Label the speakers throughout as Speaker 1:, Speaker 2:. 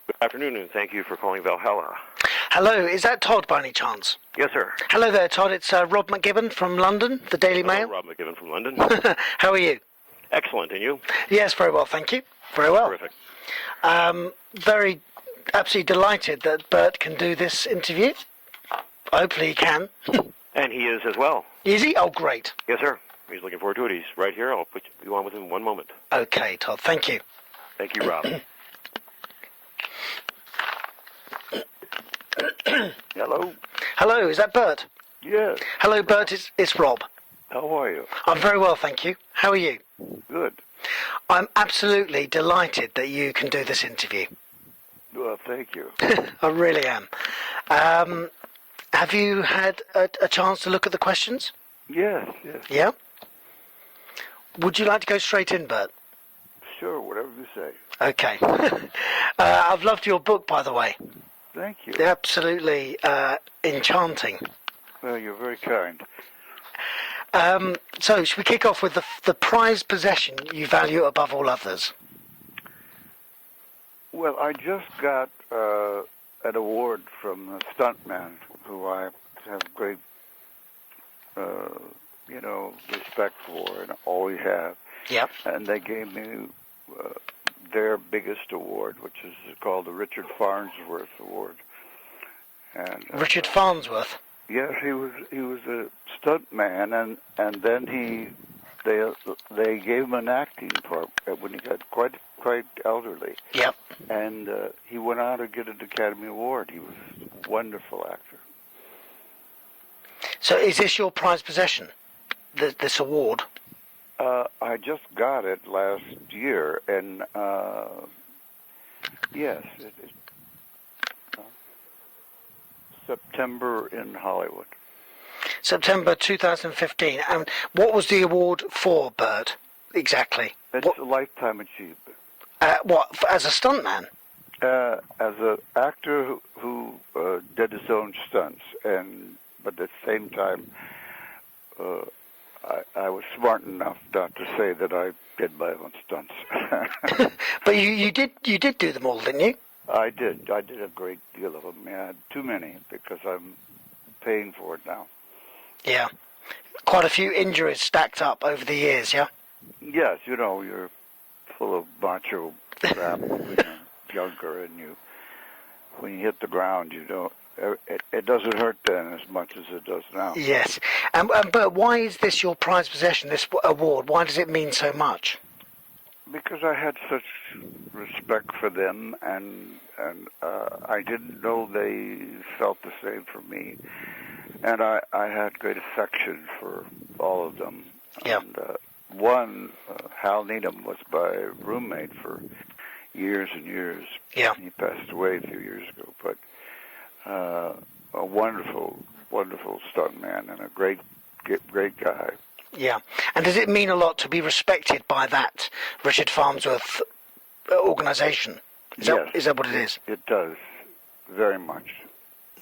Speaker 1: Good afternoon, and thank you for calling Valhalla.
Speaker 2: Hello, is that Todd by any chance?
Speaker 1: Yes, sir.
Speaker 2: Hello there, Todd. It's Rob McGibbon from London, the Daily
Speaker 1: Hello,
Speaker 2: Mail.
Speaker 1: Rob McGibbon from London.
Speaker 2: How are you?
Speaker 1: Excellent, and you?
Speaker 2: Yes, very well, thank you. Very well.
Speaker 1: Terrific.
Speaker 2: Absolutely delighted that Burt can do this interview. Hopefully he can.
Speaker 1: And he is as well.
Speaker 2: Is he? Oh, great.
Speaker 1: Yes, sir. He's looking forward to it. He's right here. I'll put you on with him in one moment.
Speaker 2: Okay, Todd, thank you.
Speaker 1: Thank you, Rob. Hello?
Speaker 2: Hello, is that Burt?
Speaker 1: Yes.
Speaker 2: Hello, Burt, it's Rob.
Speaker 1: How are you?
Speaker 2: I'm very well, thank you. How are you?
Speaker 1: Good.
Speaker 2: I'm absolutely delighted that you can do this interview.
Speaker 1: Well, thank you.
Speaker 2: I really am. Have you had a chance to look at the questions?
Speaker 1: Yes.
Speaker 2: Yeah? Would you like to go straight in, Bert?
Speaker 1: Sure, whatever you say.
Speaker 2: Okay. I've loved your book, by the way.
Speaker 1: Thank you.
Speaker 2: Absolutely enchanting.
Speaker 1: Well, you're very kind.
Speaker 2: So, should we kick off with the prized possession you value above all others?
Speaker 1: Well, I just got an award from a stuntman who I have great, respect for and always have.
Speaker 2: Yep.
Speaker 1: And they gave me their biggest award, which is called the Richard Farnsworth Award. And
Speaker 2: Richard Farnsworth?
Speaker 1: Yes, he was a stuntman, and then they gave him an acting part when he got quite elderly.
Speaker 2: Yep.
Speaker 1: And he went on to get an Academy Award. He was a wonderful actor.
Speaker 2: So is this your prized possession, this award?
Speaker 1: I just got it last year, and yes, September in Hollywood.
Speaker 2: September 2015. And what was the award for, Bert, exactly?
Speaker 1: It's a lifetime achievement.
Speaker 2: What, as a stuntman?
Speaker 1: As an actor who did his own stunts, but at the same time, I was smart enough not to say that I did my own stunts.
Speaker 2: But you did do them all, didn't you?
Speaker 1: I did a great deal of them. Yeah, too many because I'm paying for it now.
Speaker 2: Yeah, quite a few injuries stacked up over the years. Yeah.
Speaker 1: Yes, you're full of macho crap when you're younger, and when you hit the ground, it doesn't hurt then as much as it does now.
Speaker 2: Yes, but why is this your prized possession? This award? Why does it mean so much?
Speaker 1: Because I had such respect for them, and I didn't know they felt the same for me, and I had great affection for all of them.
Speaker 2: Yeah.
Speaker 1: And one, Hal Needham, was my roommate for years and years.
Speaker 2: Yeah.
Speaker 1: He passed away a few years ago, but a wonderful stuntman and a great guy.
Speaker 2: Yeah. And does it mean a lot to be respected by that Richard Farnsworth organization? Is that what it is?
Speaker 1: It does, very much.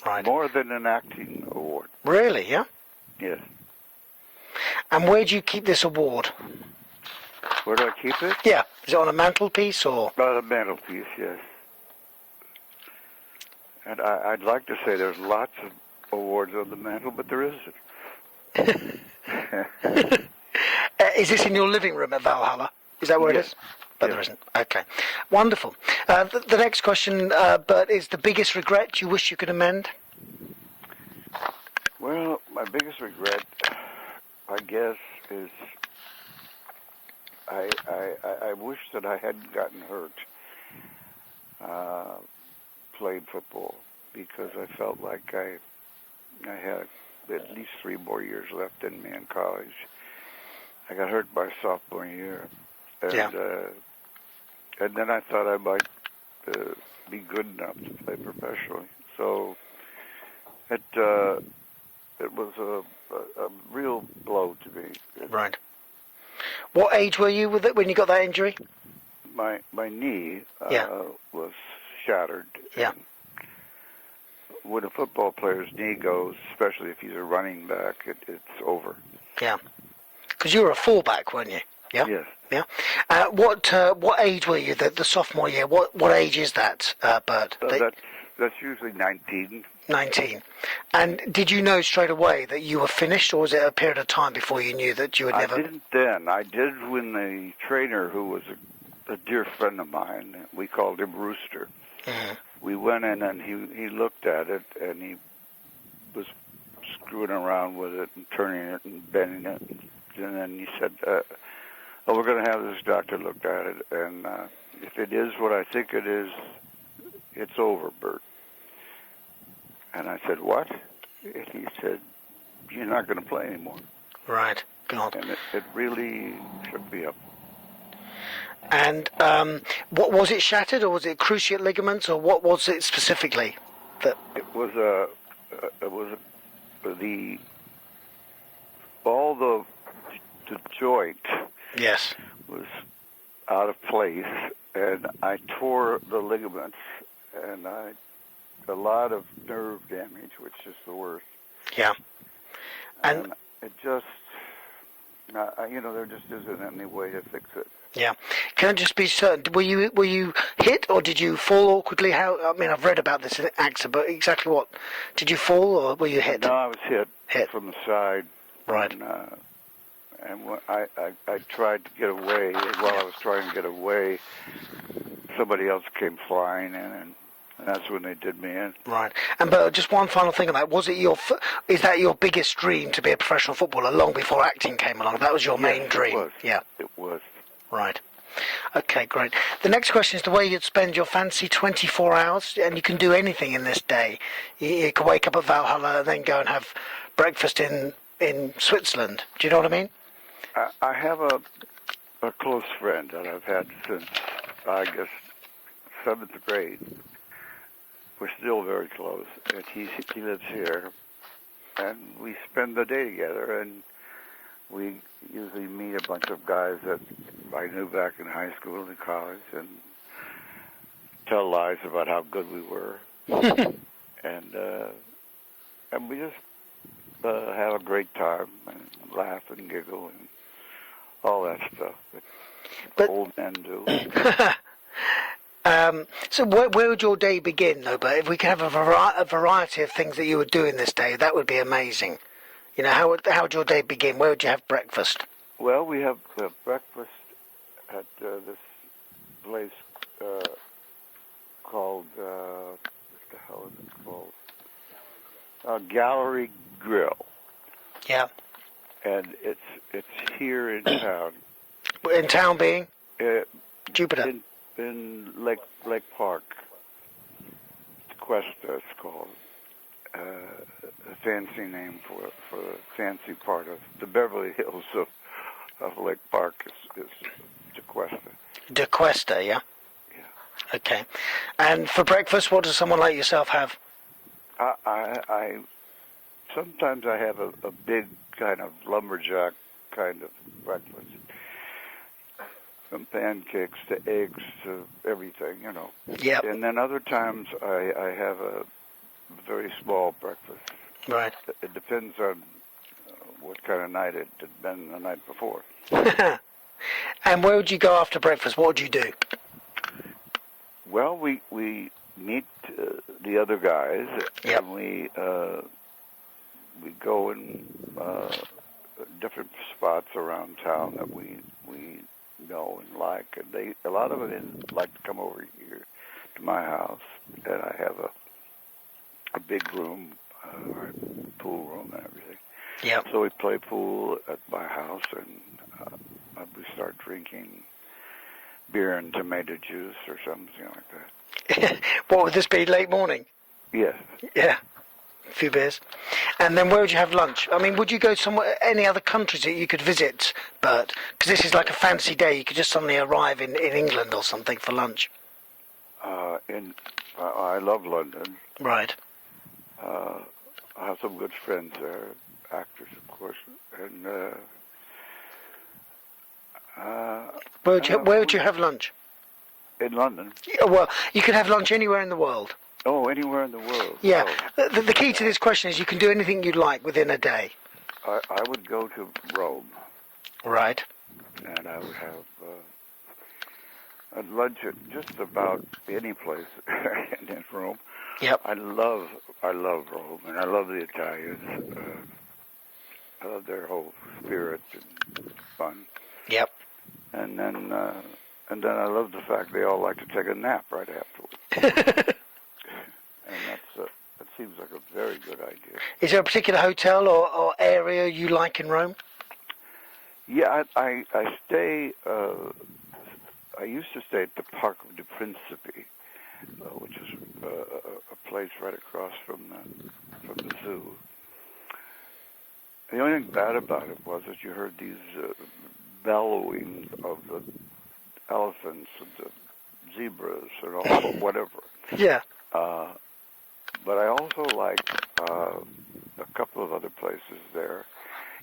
Speaker 2: Right.
Speaker 1: More than an acting award.
Speaker 2: Really? Yeah.
Speaker 1: Yes.
Speaker 2: And where do you keep this award?
Speaker 1: Where do I keep it?
Speaker 2: Yeah. Is it on a mantelpiece or?
Speaker 1: On a mantelpiece, yes. And I'd like to say there's lots of awards on the mantel, but there isn't.
Speaker 2: Is this in your living room at Valhalla? Is that where it is? But there isn't. Okay. Wonderful. The next question, Bert, is the biggest regret you wish you could amend?
Speaker 1: Well, my biggest regret, I guess, is I wish that I hadn't gotten hurt playing football, because I felt like I had at least 3 more years left in me in college. I got hurt my sophomore year, and then I thought I might be good enough to play professionally. So it was a real blow to me.
Speaker 2: Right. What age were you with it when you got that injury?
Speaker 1: My knee was shattered.
Speaker 2: Yeah.
Speaker 1: When a football player's knee goes, especially if he's a running back, it's over.
Speaker 2: Yeah. Because you were a fullback, weren't you? Yeah.
Speaker 1: Yes.
Speaker 2: Yeah. What age were you? The sophomore year. What age is that, Burt?
Speaker 1: That's usually 19.
Speaker 2: 19. And did you know straight away that you were finished, or was it a period of time before you knew that you would never?
Speaker 1: I didn't then. I did when the trainer, who was a dear friend of mine, we called him Rooster.
Speaker 2: Mm-hmm.
Speaker 1: We went in and he looked at it and he was screwing around with it and turning it and bending it. And then he said, we're going to have this doctor look at it, and if it is what I think it is, it's over, Burt. And I said, what? And he said, you're not going to play anymore.
Speaker 2: Right. God.
Speaker 1: And it really shook me up.
Speaker 2: And what was it, shattered, or was it cruciate ligaments, or what was it specifically? That
Speaker 1: It was the joint
Speaker 2: yes.
Speaker 1: was out of place, and I tore the ligaments, and a lot of nerve damage, which is the worst.
Speaker 2: Yeah.
Speaker 1: And it just, there just isn't any way to fix it.
Speaker 2: Yeah. Can I just be certain? Were you hit, or did you fall awkwardly? I've read about this in AXA, but exactly what? Did you fall, or were you hit?
Speaker 1: No, I was hit from the side.
Speaker 2: Right.
Speaker 1: And when I tried to get away. While I was trying to get away, somebody else came flying in, and that's when they did me in.
Speaker 2: Right. And but just one final thing on that: is that your biggest dream, to be a professional footballer, long before acting came along? That was your main dream.
Speaker 1: It was.
Speaker 2: Yeah.
Speaker 1: It was.
Speaker 2: Right. Okay, great. The next question is the way you'd spend your fancy 24 hours, and you can do anything in this day. You could wake up at Valhalla and then go and have breakfast in Switzerland. Do you know what I mean?
Speaker 1: I have a close friend that I've had since, I guess, 7th grade. We're still very close, and he lives here, and we spend the day together, and we usually meet a bunch of guys that I knew back in high school and college, and tell lies about how good we were, and we just have a great time and laugh and giggle and all that stuff that old men do.
Speaker 2: So where would your day begin, though? But if we could have a variety of things that you would do in this day, that would be amazing. How would your day begin? Where would you have breakfast?
Speaker 1: Well, we have breakfast at this place called, what the hell is it called? Gallery Grill.
Speaker 2: Yeah.
Speaker 1: And it's here in town.
Speaker 2: In town being? Jupiter.
Speaker 1: In Lake Park. Cuesta, it's called. A fancy name for the fancy part of the Beverly Hills of Lake Park is DeQuesta.
Speaker 2: DeQuesta, yeah?
Speaker 1: Yeah.
Speaker 2: Okay. And for breakfast, what does someone like yourself have?
Speaker 1: I sometimes I have a big kind of lumberjack kind of breakfast. From pancakes to eggs to everything,
Speaker 2: Yep.
Speaker 1: And then other times I have a very small breakfast.
Speaker 2: Right.
Speaker 1: It depends on what kind of night it had been the night before.
Speaker 2: And where would you go after breakfast? What would you do?
Speaker 1: Well, we meet the other guys,
Speaker 2: Yep.
Speaker 1: and we go in different spots around town that we know and like, and a lot of them like to come over here to my house, and I have a big room, pool room and everything.
Speaker 2: Yeah.
Speaker 1: So we play pool at my house, and we start drinking beer and tomato juice or something like that.
Speaker 2: What would this be, late morning?
Speaker 1: Yes.
Speaker 2: Yeah. A few beers. And then where would you have lunch? I mean, would you go somewhere, any other countries that you could visit, Burt? Because this is like a fancy day. You could just suddenly arrive in England or something for lunch.
Speaker 1: I love London.
Speaker 2: Right.
Speaker 1: I have some good friends there, actors, of course. And
Speaker 2: where would you have lunch?
Speaker 1: In London.
Speaker 2: Yeah, well, you could have lunch anywhere in the world.
Speaker 1: Oh, anywhere in the world.
Speaker 2: Yeah.
Speaker 1: Oh.
Speaker 2: The key to this question is you can do anything you'd like within a day.
Speaker 1: I would go to Rome.
Speaker 2: Right.
Speaker 1: and I would have lunch at just about any place in Rome.
Speaker 2: Yep.
Speaker 1: I love Rome, and I love the Italians. I love their whole spirit and fun.
Speaker 2: Yep.
Speaker 1: And then I love the fact they all like to take a nap right afterwards. And that seems like a very good idea.
Speaker 2: Is there a particular hotel or area you like in Rome?
Speaker 1: Yeah, I stay. I used to stay at the Parco di Principi, which is a place right across from the zoo. The only thing bad about it was that you heard these bellowing of the elephants and the zebras and all whatever.
Speaker 2: Yeah.
Speaker 1: But I also like a couple of other places there.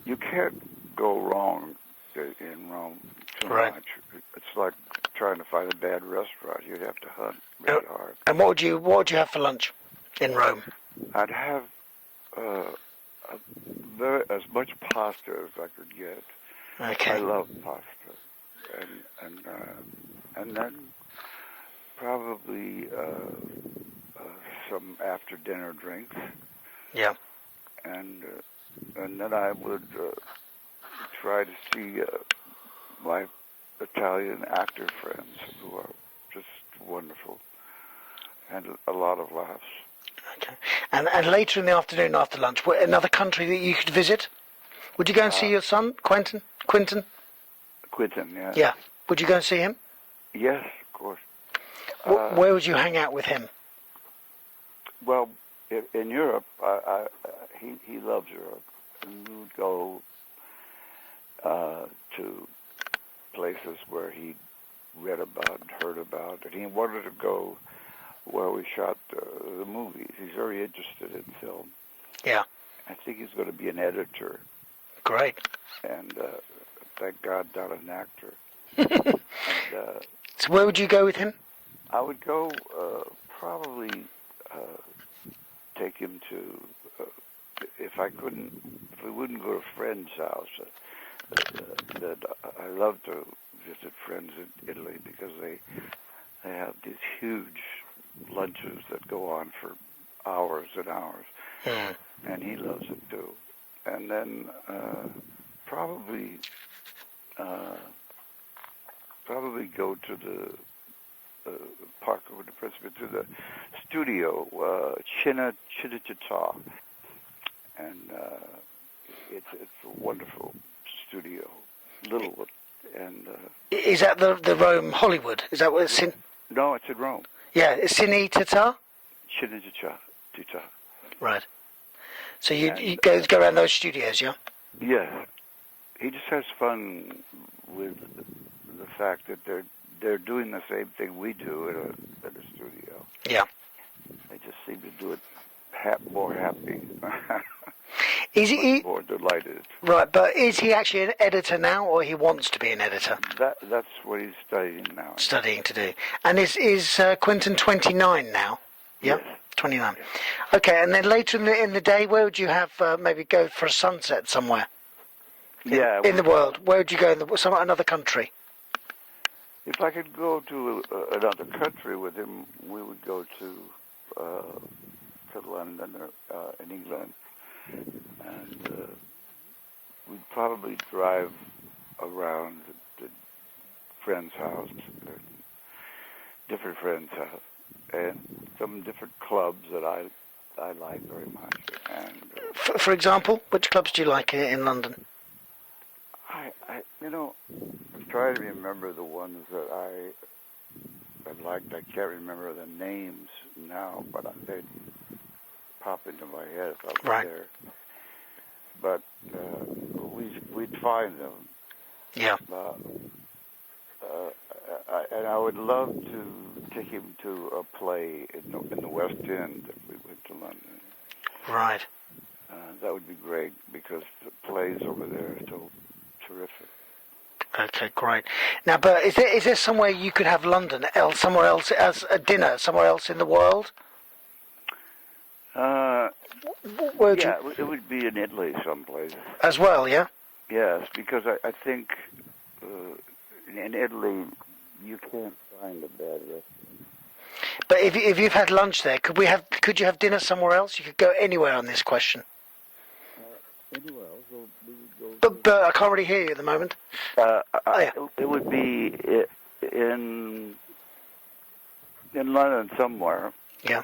Speaker 1: You can't go wrong in Rome too much. It's like trying to find a bad restaurant. You'd have to hunt really hard.
Speaker 2: And what would you have for lunch in Rome?
Speaker 1: I'd have as much pasta as I could get.
Speaker 2: Okay.
Speaker 1: I love pasta, and then probably some after dinner drinks.
Speaker 2: Yeah.
Speaker 1: And then I would try to see my Italian actor friends who are just wonderful, and a lot of laughs.
Speaker 2: Okay. And later in the afternoon after lunch, another country that you could visit? Would you go and see your son, Quentin?
Speaker 1: Quentin, yeah.
Speaker 2: Yeah. Would you go and see him?
Speaker 1: Yes, of course.
Speaker 2: Where would you hang out with him?
Speaker 1: Well, in Europe, he loves Europe, and we would go to places where he read about and heard about, and he wanted to go where we shot the movies. He's very interested in film.
Speaker 2: Yeah.
Speaker 1: I think he's going to be an editor.
Speaker 2: Great.
Speaker 1: And thank God, not an actor. And,
Speaker 2: so where would you go with him?
Speaker 1: I would go probably take him to, if we wouldn't go to a friend's house, that I love to visit friends in Italy because they have these huge lunches that go on for hours and hours, and he loves it too. And then probably go to the Parco di Principe, to the studio, Cinecittà, and it's a wonderful studio, little, and
Speaker 2: is that the Rome Hollywood? Is that what it's in?
Speaker 1: No, it's in Rome.
Speaker 2: Yeah, it's Cinecittà?
Speaker 1: Cinecittà.
Speaker 2: Right. So you go around those studios, yeah?
Speaker 1: Yeah. He just has fun with the fact that they're doing the same thing we do at a studio.
Speaker 2: Yeah.
Speaker 1: They just seem to do it more happy.
Speaker 2: Is he
Speaker 1: more delighted?
Speaker 2: Right, but is he actually an editor now, or he wants to be an editor?
Speaker 1: That's what he's studying now.
Speaker 2: Studying to do. And is Quentin 29 now? Yeah,
Speaker 1: yes.
Speaker 2: 29.
Speaker 1: Yes.
Speaker 2: Okay, and then later in the day, where would you have maybe go for a sunset somewhere? In the world, where would you go another country?
Speaker 1: If I could go to another country with him, we would go to London or in England, and we'd probably drive around the friend's house, different friends' house, and some different clubs that I like very much. And
Speaker 2: for example, which clubs do you like in London?
Speaker 1: I'm trying to remember the ones that I liked. I can't remember the names now, but they'd pop into my head if I was there. But we'd find them.
Speaker 2: Yeah.
Speaker 1: And I would love to take him to a play in the West End if we went to London.
Speaker 2: Right.
Speaker 1: That would be great because the plays over there are so terrific.
Speaker 2: Okay, great. Now, but is there somewhere you could have London, somewhere else as a dinner, somewhere else in the world?
Speaker 1: It would be in Italy someplace.
Speaker 2: As well, yeah?
Speaker 1: Yes, because I think in Italy, you can't find a bad restaurant.
Speaker 2: But if you've had lunch there, could you have dinner somewhere else? You could go anywhere on this question.
Speaker 1: Anywhere else, we would go.
Speaker 2: But I can't really hear you at the moment. Yeah.
Speaker 1: It would be in London somewhere.
Speaker 2: Yeah.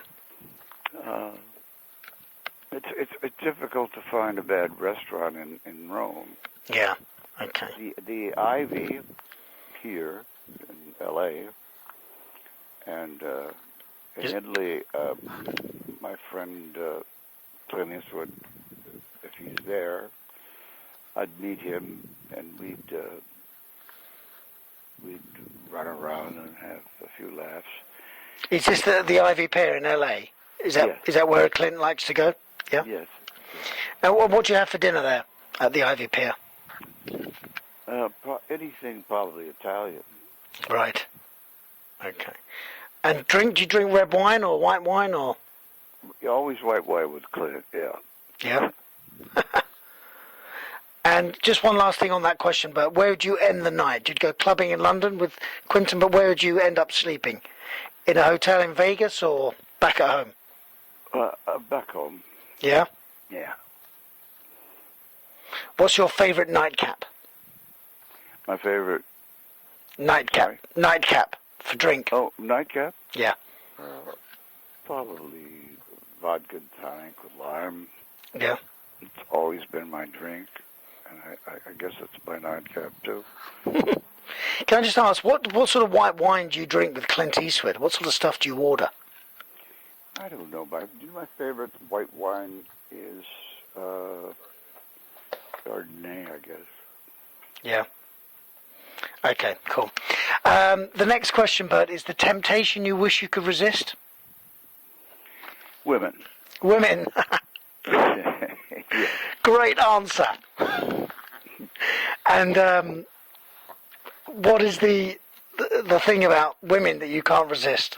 Speaker 1: It's difficult to find a bad restaurant in Rome.
Speaker 2: Yeah. Okay.
Speaker 1: The Ivy here in L.A. and in Italy, my friend Clinius would, if he's there, I'd meet him and we'd run around and have a few laughs.
Speaker 2: Is this the Ivy Pier in LA? Is that where Clint likes to go? Yeah.
Speaker 1: Yes.
Speaker 2: And what do you have for dinner there at the Ivy Pier?
Speaker 1: Anything probably Italian.
Speaker 2: Right. Okay. And do you drink red wine or white wine or?
Speaker 1: Always white wine with Clint. Yeah.
Speaker 2: Yeah. And just one last thing on that question, but where would you end the night? You'd go clubbing in London with Quentin, but where would you end up sleeping? In a hotel in Vegas or back at home?
Speaker 1: Back home.
Speaker 2: Yeah?
Speaker 1: Yeah.
Speaker 2: What's your favourite nightcap?
Speaker 1: My favorite...
Speaker 2: Nightcap.
Speaker 1: Sorry?
Speaker 2: Nightcap for drink.
Speaker 1: Oh, nightcap?
Speaker 2: Yeah.
Speaker 1: Probably vodka and tonic with lime.
Speaker 2: Yeah.
Speaker 1: It's always been my drink, and I guess it's my nightcap too.
Speaker 2: Can I just ask, what sort of white wine do you drink with Clint Eastwood? What sort of stuff do you order?
Speaker 1: I don't know, but my favorite white wine is Chardonnay, I guess.
Speaker 2: Yeah. Okay, cool. The next question, Burt, is the temptation you wish you could resist?
Speaker 1: Women.
Speaker 2: Women.
Speaker 1: Yes.
Speaker 2: Great answer. And what is the thing about women that you can't resist?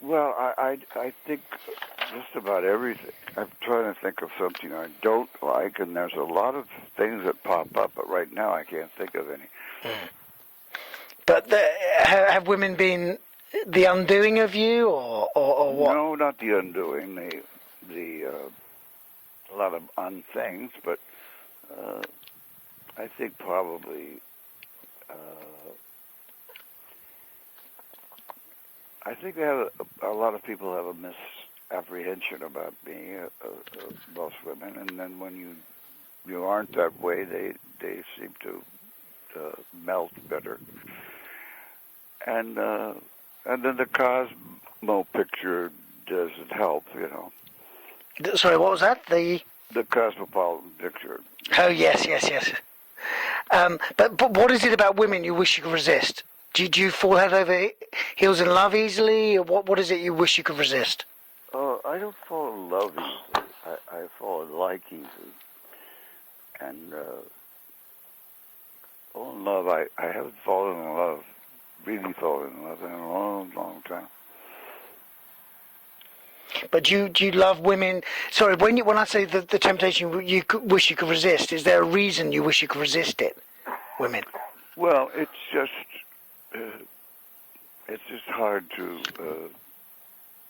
Speaker 1: Well, I think just about everything. I'm trying to think of something I don't like, and there's a lot of things that pop up, but right now I can't think of any.
Speaker 2: But have women been the undoing of you, or what?
Speaker 1: No, not the undoing. A lot of unthings, but I think probably. I think they have a lot of people have a misapprehension about me, most women, and then when you aren't that way, they seem to melt better. And then the Cosmo picture doesn't help, you know.
Speaker 2: Sorry, what was that? The
Speaker 1: Cosmopolitan picture.
Speaker 2: Oh yes. But what is it about women you wish you could resist? Do you fall head over heels in love easily, or what is it you wish you could resist?
Speaker 1: I don't fall in love easily. I fall in like easily. And fall in love, I haven't fallen in love, really fallen in love in a long, long time.
Speaker 2: But do you love women? Sorry, when I say the temptation you wish you could resist, is there a reason you wish you could resist it? Women.
Speaker 1: Well, it's just hard to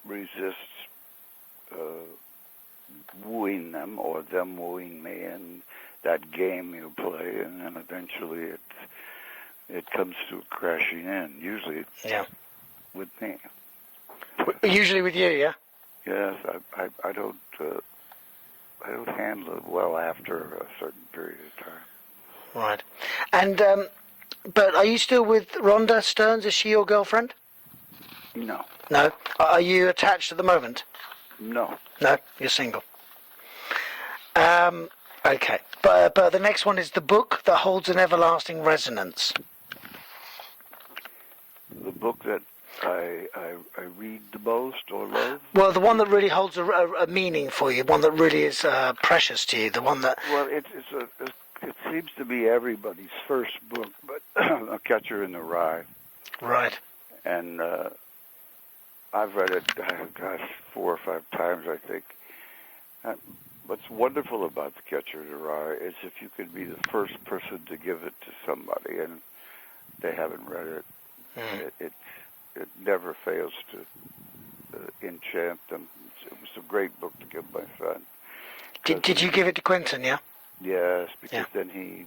Speaker 1: resist wooing them or them wooing me, and that game you play, and then eventually it comes to crashing in. Usually, with me.
Speaker 2: Usually with you, yeah.
Speaker 1: Yes, I don't handle it well after a certain period of time.
Speaker 2: Right, and but are you still with Rhonda Stearns? Is she your girlfriend?
Speaker 1: No.
Speaker 2: No. Are you attached at the moment?
Speaker 1: No.
Speaker 2: No, you're single. Okay, but the next one is the book that holds an everlasting resonance.
Speaker 1: The book that I read the most or love?
Speaker 2: Well, the one that really holds a meaning for you, one that really is precious to you, the one that...
Speaker 1: Well, it seems to be everybody's first book, but A Catcher in the Rye.
Speaker 2: Right.
Speaker 1: And I've read it, 4 or 5 times, I think. what's wonderful about The Catcher in the Rye is if you could be the first person to give it to somebody and they haven't read it, it never fails to enchant them. It was a great book to give my son.
Speaker 2: Did you give it to Quentin? Yeah.
Speaker 1: Yes, because then he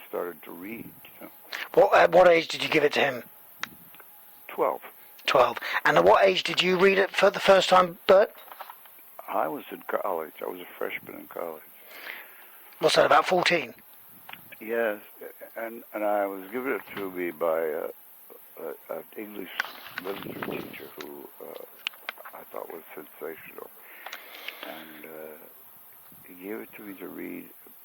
Speaker 1: started to read.
Speaker 2: At what age did you give it to him?
Speaker 1: 12.
Speaker 2: 12. And at what age did you read it for the first time, Burt?
Speaker 1: I was in college. I was a freshman in college.
Speaker 2: What's that, about 14?
Speaker 1: Yes, and I was given it to me by an English literature teacher who I thought was sensational. And he gave it to me to read,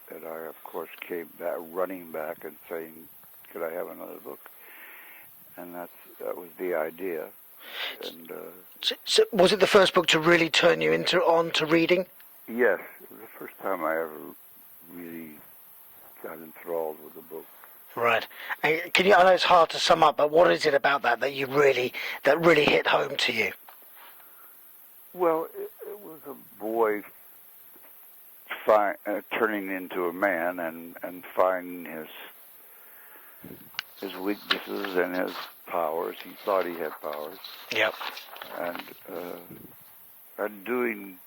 Speaker 1: and I, of course, came back, running back and saying, could I have another book? And that was the idea. And
Speaker 2: so was it the first book to really turn you on to reading?
Speaker 1: Yes, it was the first time I ever really got enthralled with the book.
Speaker 2: Right. And I know it's hard to sum up, but what is it about that really hit home to you?
Speaker 1: Well, it was a boy turning into a man and finding his weaknesses and his powers. He thought he had powers.
Speaker 2: Yep.
Speaker 1: And doing.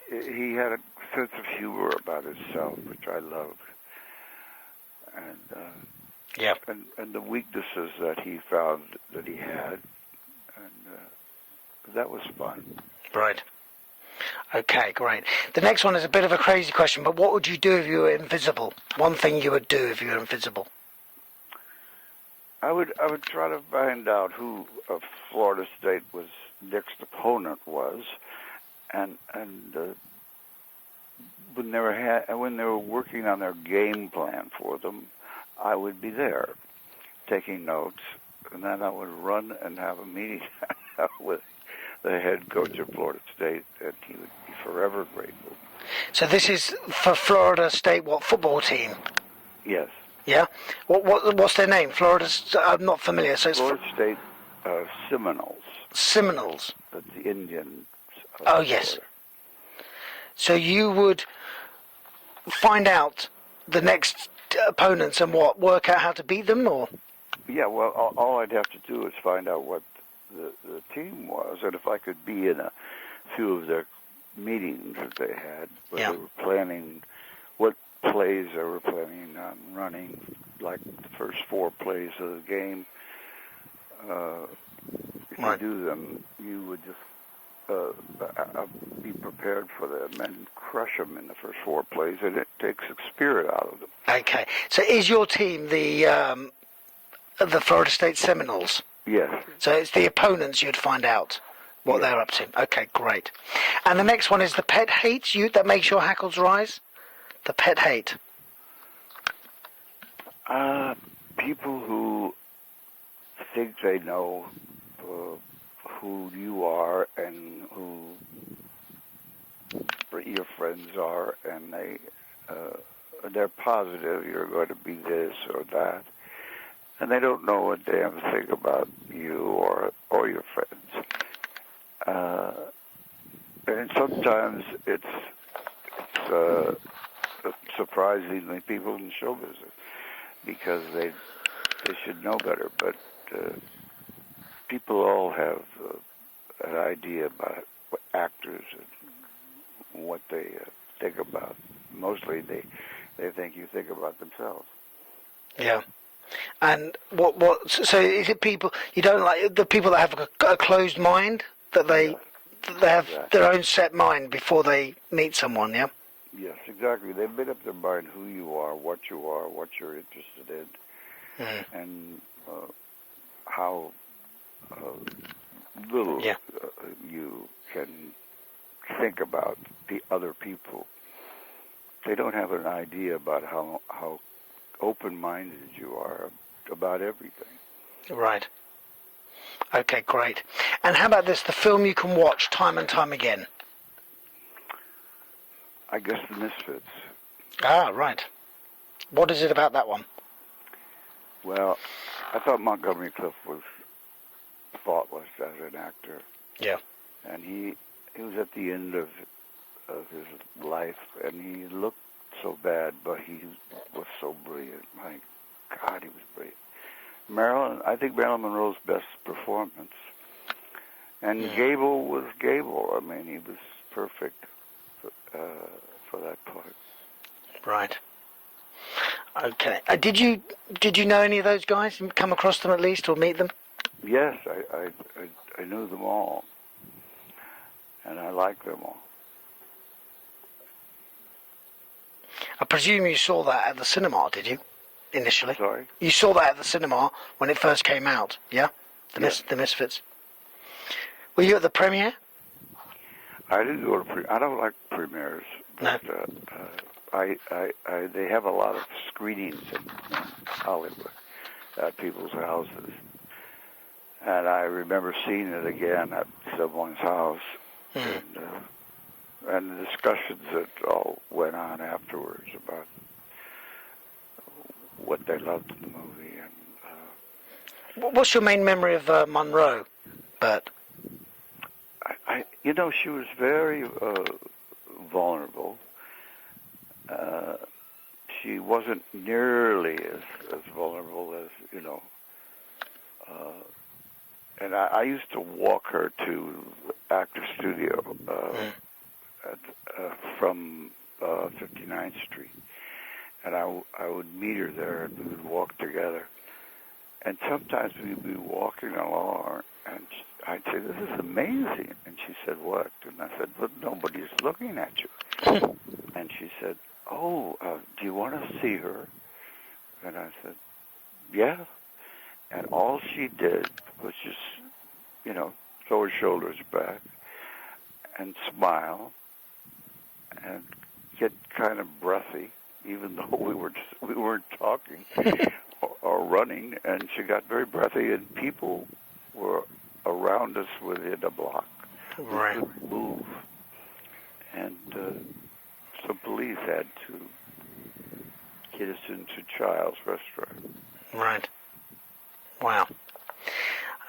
Speaker 1: He had a sense of humor about himself, which I loved. And the weaknesses that he found that he had, and that was fun.
Speaker 2: Right. Okay, great. The next one is a bit of a crazy question, but what would you do if you were invisible? One thing you would do if you were invisible.
Speaker 1: I would try to find out who Florida State was next opponent was, and when they were working on their game plan for them, I would be there, taking notes, and then I would run and have a meeting with the head coach of Florida State, and he would be forever grateful.
Speaker 2: So this is for Florida State, what, football team?
Speaker 1: Yes.
Speaker 2: Yeah? What's their name? I'm not familiar. So it's
Speaker 1: Florida State Seminoles.
Speaker 2: Seminoles?
Speaker 1: That's the Indians.
Speaker 2: Oh, yes.
Speaker 1: Florida.
Speaker 2: So you would find out the next opponents and work out how to beat them, or?
Speaker 1: Yeah, well, all I'd have to do is find out what the team was, and if I could be in a few of their meetings that they had, where they were planning what plays they were planning on running, like the first 4 plays of the game. If you do them, you would just be prepared for them and crush them in the first 4 plays, and it takes the spirit out of them.
Speaker 2: Okay, so is your team the Florida State Seminoles?
Speaker 1: Yes.
Speaker 2: So it's the opponents you'd find out what they're up to. Okay, great. And the next one is the pet hate that makes your hackles rise? The pet hate.
Speaker 1: People who think they know who you are and who your friends are, and they're positive you're going to be this or that, and they don't know a damn thing about you or your friends. And sometimes it's surprisingly people in show business, because they should know better, but people all have an idea about what actors and what they think about. Mostly they think you think about themselves.
Speaker 2: Yeah. And so is it people you don't like, the people that have a closed mind, that they have their own set mind before they meet someone, yeah?
Speaker 1: Yes, exactly. They've made up their mind who you are, what you're interested in, and how little you can think about the other people. They don't have an idea about how open-minded you are about everything.
Speaker 2: Right. Okay, great. And how about this, the film you can watch time and time again?
Speaker 1: I guess The Misfits.
Speaker 2: Ah, right. What is it about that one?
Speaker 1: Well, I thought Montgomery Clift was thoughtless as an actor.
Speaker 2: Yeah.
Speaker 1: And he was at the end of of his life, and he looked so bad, but he was so brilliant. My God, he was brilliant. I think Marilyn Monroe's best performance. And Gable was Gable. I mean, he was perfect for that part.
Speaker 2: Right. Okay. Did you know any of those guys? Come across them at least, or meet them?
Speaker 1: Yes, I knew them all, and I liked them all.
Speaker 2: I presume you saw that at the cinema, did you? Initially.
Speaker 1: Sorry?
Speaker 2: You saw that at the cinema when it first came out, yeah? The Misfits. Were you at the premiere?
Speaker 1: I didn't go to I don't like premieres, but they have a lot of screenings in Hollywood at people's houses, and I remember seeing it again at someone's house, and the discussions that all went on afterwards about what they loved in the movie. And
Speaker 2: what's your main memory of Monroe, Burt?
Speaker 1: She was very vulnerable. She wasn't nearly as vulnerable as, and I used to walk her to the Actor Studio from 59th Street. And I would meet her there, and we would walk together. And sometimes we'd be walking along, and I'd say, "This is amazing." And she said, "What?" And I said, "But nobody's looking at you." And she said, "Oh, do you want to see her?" And I said, "Yeah." And all she did was just, throw her shoulders back and smile and get kind of breathy, even though we weren't talking or running, and she got very breathy, and people were around us within a block.
Speaker 2: Right.
Speaker 1: We couldn't move, and some police had to get us into Child's restaurant.
Speaker 2: Right. Wow.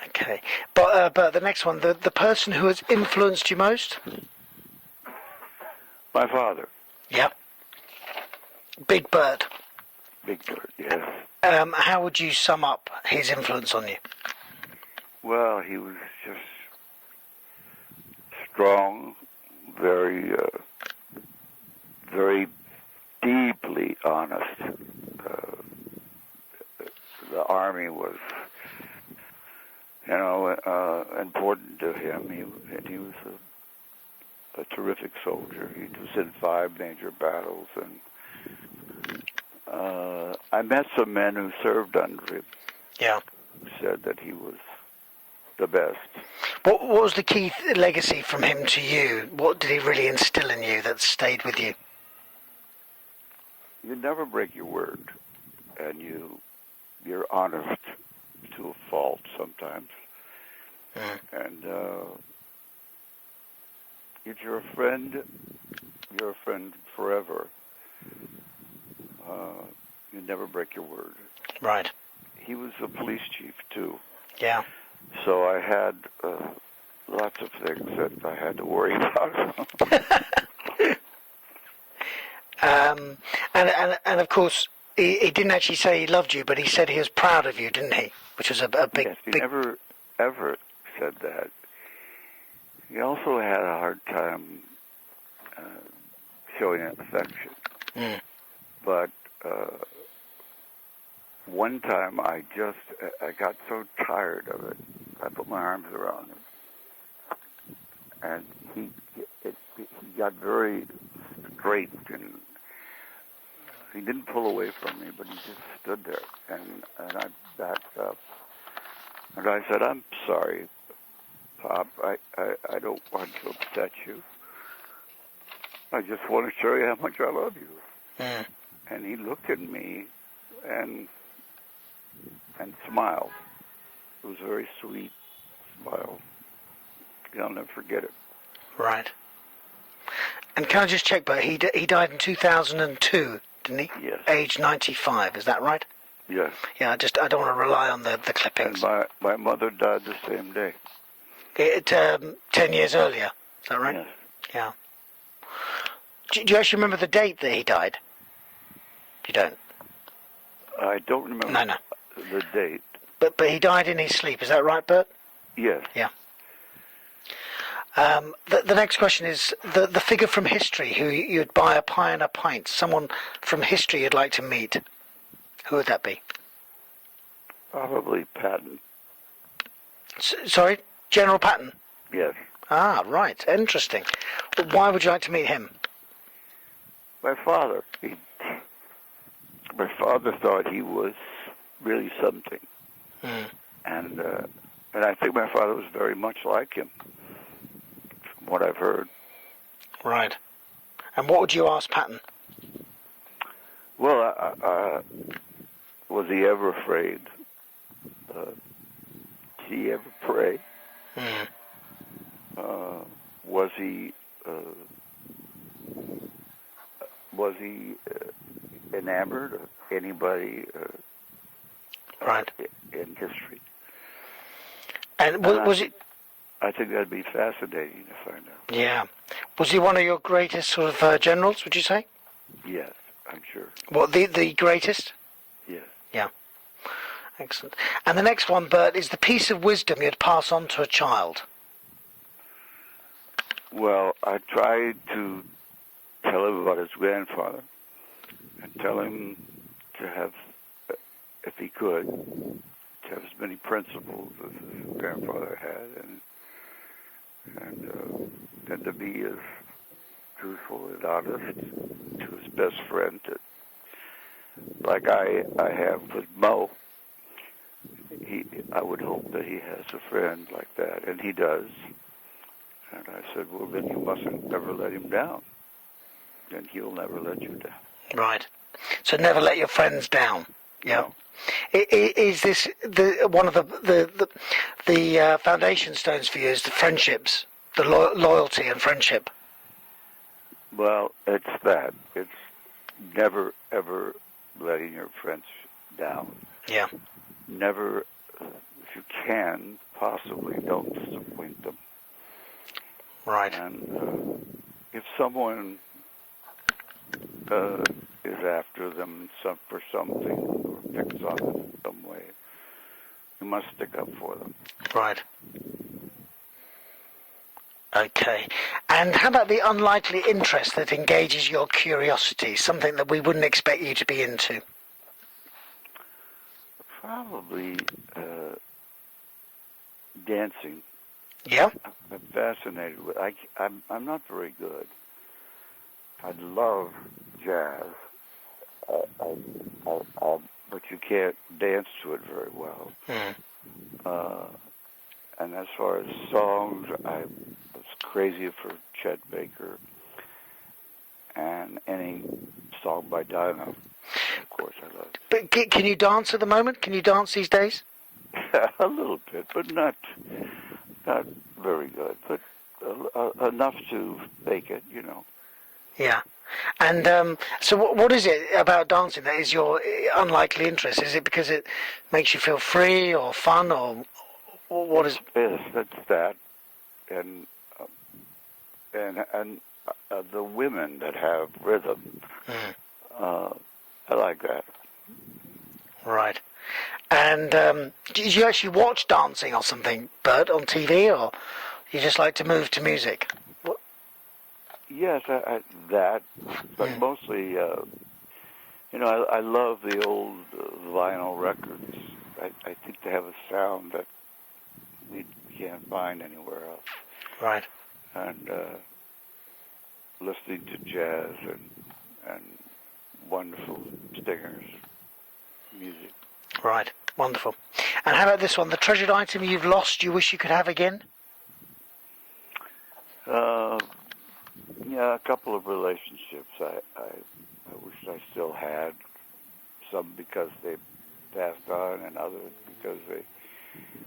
Speaker 2: Okay. But the next one, the person who has influenced you most?
Speaker 1: My father.
Speaker 2: Yep. Big Burt.
Speaker 1: Big Burt, yes.
Speaker 2: How would you sum up his influence on you?
Speaker 1: Well, he was just strong, very, very deeply honest. The Army was, important to him. He was a terrific soldier. He was in 5 major battles, and I met some men who served under him.
Speaker 2: Yeah.
Speaker 1: Who said that he was the best.
Speaker 2: What was the key legacy from him to you? What did he really instill in you that stayed with you?
Speaker 1: You never break your word, and you're honest to a fault sometimes. And if you're a friend forever. You never break your word.
Speaker 2: Right.
Speaker 1: He was a police chief, too.
Speaker 2: Yeah.
Speaker 1: So I had lots of things that I had to worry about.
Speaker 2: And of course, he didn't actually say he loved you, but he said he was proud of you, didn't he? Which was a big...
Speaker 1: Yes, he never, ever said that. He also had a hard time showing affection. But one time I got so tired of it, I put my arms around him. And he got very straight, and he didn't pull away from me, but he just stood there. And I backed up. And I said, "I'm sorry, Pop. I don't want to upset you. I just want to show you how much I love you." And he looked at me and smiled. It was a very sweet smile. I'll never forget it.
Speaker 2: Right. And can I just check, but he died in 2002, didn't he?
Speaker 1: Yes.
Speaker 2: Age 95, is that right?
Speaker 1: Yes.
Speaker 2: Yeah, I don't want to rely on the clippings.
Speaker 1: And my mother died the same day.
Speaker 2: 10 years earlier, is that right?
Speaker 1: Yes.
Speaker 2: Yeah. Do you actually remember the date that he died? You don't?
Speaker 1: I don't remember
Speaker 2: No.
Speaker 1: the date.
Speaker 2: But he died in his sleep, is that right, Bert?
Speaker 1: Yes.
Speaker 2: Yeah. The next question is the figure from history who you'd buy a pie and a pint. Someone from history you'd like to meet. Who would that be?
Speaker 1: Probably Patton.
Speaker 2: Sorry, General Patton?
Speaker 1: Yes.
Speaker 2: Ah, right. Interesting. Well, why would you like to meet him?
Speaker 1: My father. My father thought he was really something. And I think my father was very much like him, from what I've heard.
Speaker 2: Right. And what would you ask Patton?
Speaker 1: Well, was he ever afraid? Did he ever pray? Was he enamored of anybody
Speaker 2: Right.
Speaker 1: in history?
Speaker 2: And was it?
Speaker 1: I think that'd be fascinating to find out.
Speaker 2: Yeah. Was he one of your greatest sort of generals, would you say?
Speaker 1: Yes, I'm sure.
Speaker 2: What, the greatest?
Speaker 1: Yes.
Speaker 2: Yeah. Excellent. And the next one, Bert, is the piece of wisdom you'd pass on to a child.
Speaker 1: Well, I tried to tell him about his grandfather and tell him to have, if he could, to have as many principles as his grandfather had, and to be as truthful and honest to his best friend, like I have with Mo. I would hope that he has a friend like that, and he does. And I said, well, then you mustn't ever let him down. Then he'll never let you down.
Speaker 2: Right. So never let your friends down. Yeah.
Speaker 1: No.
Speaker 2: Is this one of the foundation stones for you? Is the friendships, the loyalty and friendship?
Speaker 1: Well, it's that. It's never ever letting your friends down.
Speaker 2: Yeah.
Speaker 1: Never, if you can, possibly don't disappoint them.
Speaker 2: Right.
Speaker 1: And if someone is after them for something or picks on them in some way, you must stick up for them.
Speaker 2: Right. Okay. And how about the unlikely interest that engages your curiosity, something that we wouldn't expect you to be into?
Speaker 1: Probably dancing.
Speaker 2: Yeah.
Speaker 1: I'm fascinated with. I'm not very good. I love jazz, but you can't dance to it very well. And as far as songs, I was crazy for Chet Baker and any song by Dinah. Of course, I love.
Speaker 2: But can you dance at the moment? Can you dance these days?
Speaker 1: A little bit, but not very good. But enough to make it, you know.
Speaker 2: Yeah. And so what is it about dancing that is your unlikely interest? Is it because it makes you feel free or fun or what is?
Speaker 1: Yes, that's that. And the women that have rhythm, I like that.
Speaker 2: Right. And did you actually watch dancing or something, Bert, on TV, or you just like to move to music? What?
Speaker 1: Yes, that, but mostly, I love the old vinyl records. I think they have a sound that we can't find anywhere else.
Speaker 2: Right.
Speaker 1: And listening to jazz and wonderful stingers music.
Speaker 2: Right. Wonderful. And how about this one? The treasured item you've lost you wish you could have again?
Speaker 1: Yeah, a couple of relationships I wish I still had. Some because they passed on, and others because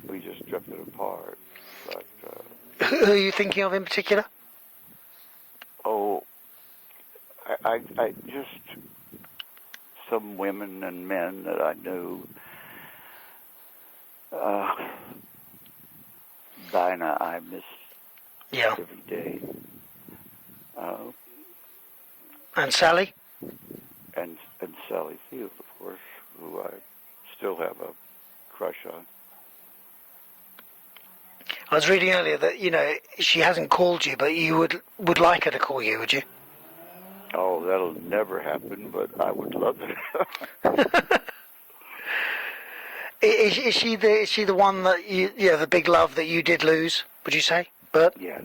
Speaker 1: we just drifted apart. But
Speaker 2: who are you thinking of in particular?
Speaker 1: Oh, I just some women and men that I knew. Dinah, I miss every day.
Speaker 2: And Sally?
Speaker 1: And Sally Field, of course, who I still have a crush on.
Speaker 2: I was reading earlier that, she hasn't called you, but you would like her to call you, would you?
Speaker 1: Oh, that'll never happen, but I would love it.
Speaker 2: Is she the one that the big love that you did lose, would you say, Burt?
Speaker 1: Yeah,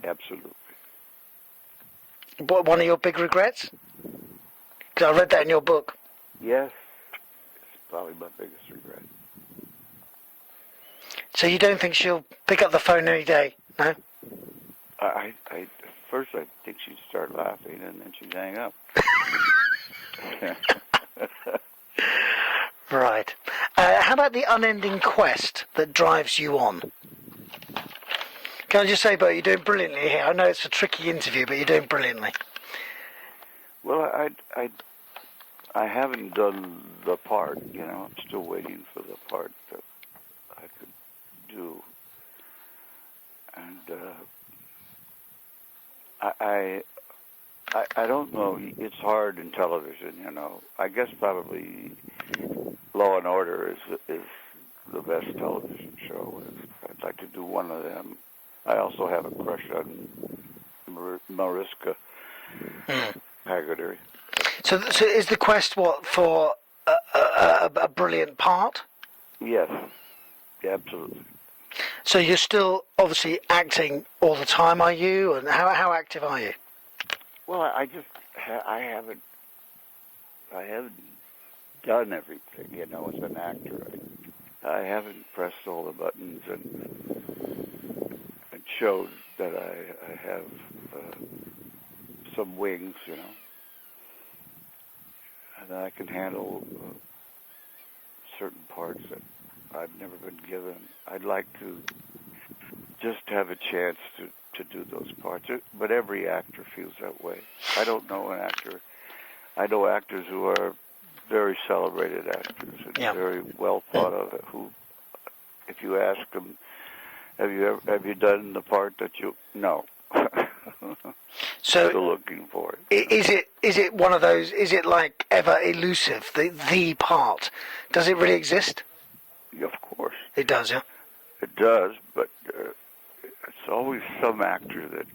Speaker 1: absolutely.
Speaker 2: What, one of your big regrets? Because I read that in your book.
Speaker 1: Yes, it's probably my biggest regret.
Speaker 2: So you don't think she'll pick up the phone any day, no?
Speaker 1: At first I think she'd start laughing, and then she'd hang up.
Speaker 2: Right. How about the unending quest that drives you on? Can I just say, Bert, you're doing brilliantly here. I know it's a tricky interview, but you're doing brilliantly.
Speaker 1: Well, I haven't done the part, I'm still waiting for the part that I could do. And I don't know. It's hard in television, I guess probably Law and Order is the best television show. I'd like to do one of them. I also have a crush on Mariska Hargitay.
Speaker 2: So is the quest for a brilliant part?
Speaker 1: Yes, absolutely.
Speaker 2: So you're still obviously acting all the time, are you? And how active are you?
Speaker 1: Well, I haven't done everything, as an actor. I haven't pressed all the buttons and showed that I have some wings, and that I can handle certain parts that I've never been given. I'd like to just have a chance to do those parts, but every actor feels that way. I don't know an actor. I know actors who are very celebrated actors and very well thought of, who, if you ask them, have you done the part that no.
Speaker 2: So
Speaker 1: still looking for it.
Speaker 2: Is it one of those? Is it like ever elusive? The part, does it really exist?
Speaker 1: Of course,
Speaker 2: it does. Yeah,
Speaker 1: it does. But it's always some actor that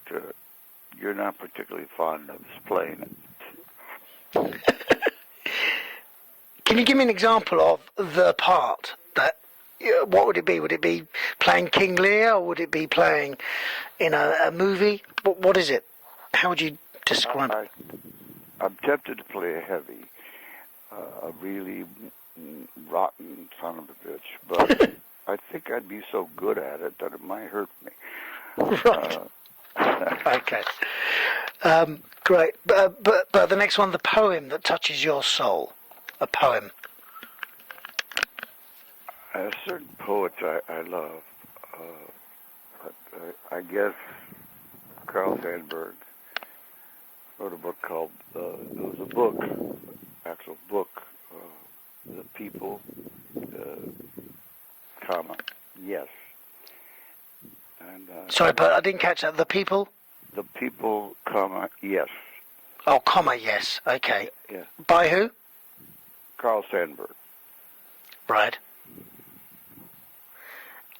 Speaker 1: you're not particularly fond of playing it.
Speaker 2: Can you give me an example of the part that? What would it be? Would it be playing King Lear, or would it be playing in a movie? What is it? How would you describe it?
Speaker 1: I'm tempted to play a heavy, a really rotten son of a bitch, but I think I'd be so good at it that it might hurt me.
Speaker 2: Right. Okay. Great. But the next one, the poem that touches your soul. A poem.
Speaker 1: Certain poets I love, but I guess Carl Sandburg wrote a book called, it was a book, actual book, The People, comma, yes. And
Speaker 2: sorry, but I didn't catch that. The People?
Speaker 1: The People, comma, yes.
Speaker 2: Oh, comma, yes. Okay.
Speaker 1: Yeah.
Speaker 2: By who?
Speaker 1: Carl Sandburg.
Speaker 2: Right.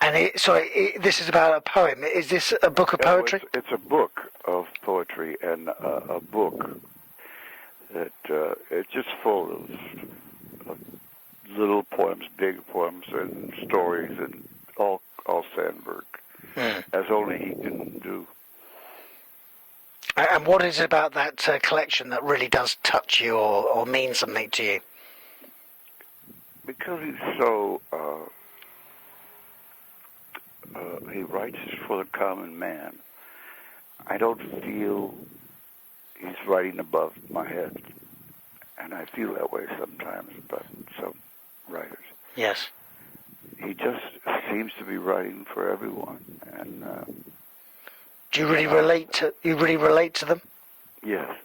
Speaker 2: And this is about a poem. Is this a book of poetry?
Speaker 1: It's a book of poetry, and a book that it's just full of little poems, big poems, and stories, and all Sandburg, as only he can do.
Speaker 2: And what is it about that collection that really does touch you or mean something to you?
Speaker 1: Because he's so, he writes for the common man. I don't feel he's writing above my head. And I feel that way sometimes about some writers.
Speaker 2: Yes.
Speaker 1: He just seems to be writing for everyone. And
Speaker 2: do you really relate to them?
Speaker 1: Yes.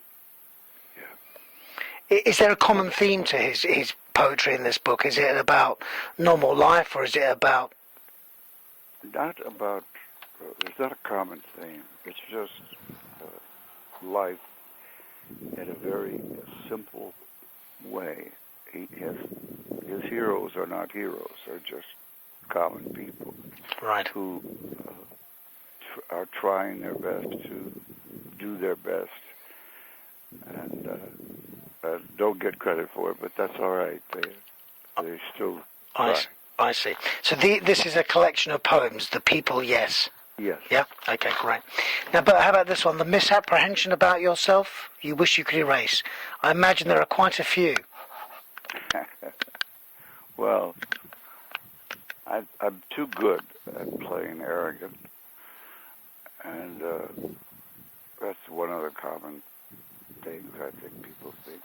Speaker 2: Yeah. Is there a common theme to his poetry in this book? Is it about normal life, or is it about?
Speaker 1: Not about. There's not a common theme. It's just life in a very simple way. His heroes are not heroes; they're just common people
Speaker 2: Right.
Speaker 1: who are trying their best to do their best, and don't get credit for it, but that's all right. They still try.
Speaker 2: I see. So this is a collection of poems. The People, yes.
Speaker 1: Yes.
Speaker 2: Yeah. Okay. Great. Now, but how about this one? The misapprehension about yourself you wish you could erase. I imagine there are quite a few.
Speaker 1: Well, I'm too good at playing arrogant, and that's one of the common things I think people think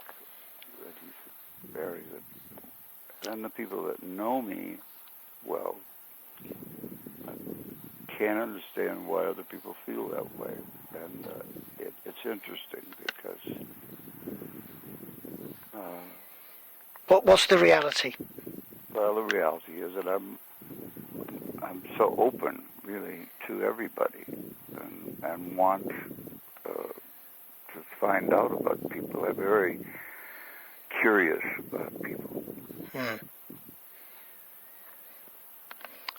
Speaker 1: that he's very good. And the people that know me well can't understand why other people feel that way, and it's interesting because
Speaker 2: What's the reality?
Speaker 1: well, the reality is that I'm so open, really, to everybody, and want to find out about people. I'm very curious about people.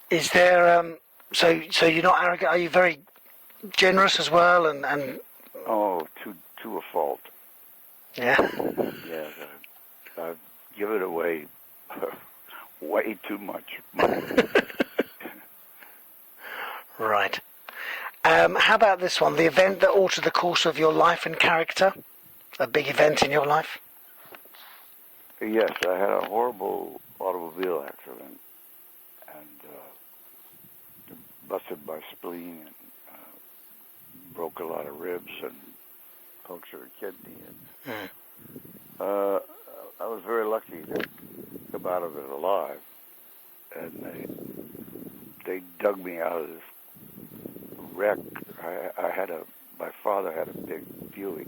Speaker 2: Is there so you're not arrogant? Are you very generous as well? And
Speaker 1: Oh, to a fault.
Speaker 2: yeah.
Speaker 1: Yes, I've given away way too much money.
Speaker 2: Right. How about this one? The event that altered the course of your life and character? A big event in your life?
Speaker 1: Yes, I had a horrible automobile accident and busted my spleen and broke a lot of ribs and punctured a kidney. And I was very lucky to come out of it alive. And they dug me out of this wreck. My father had a big Buick.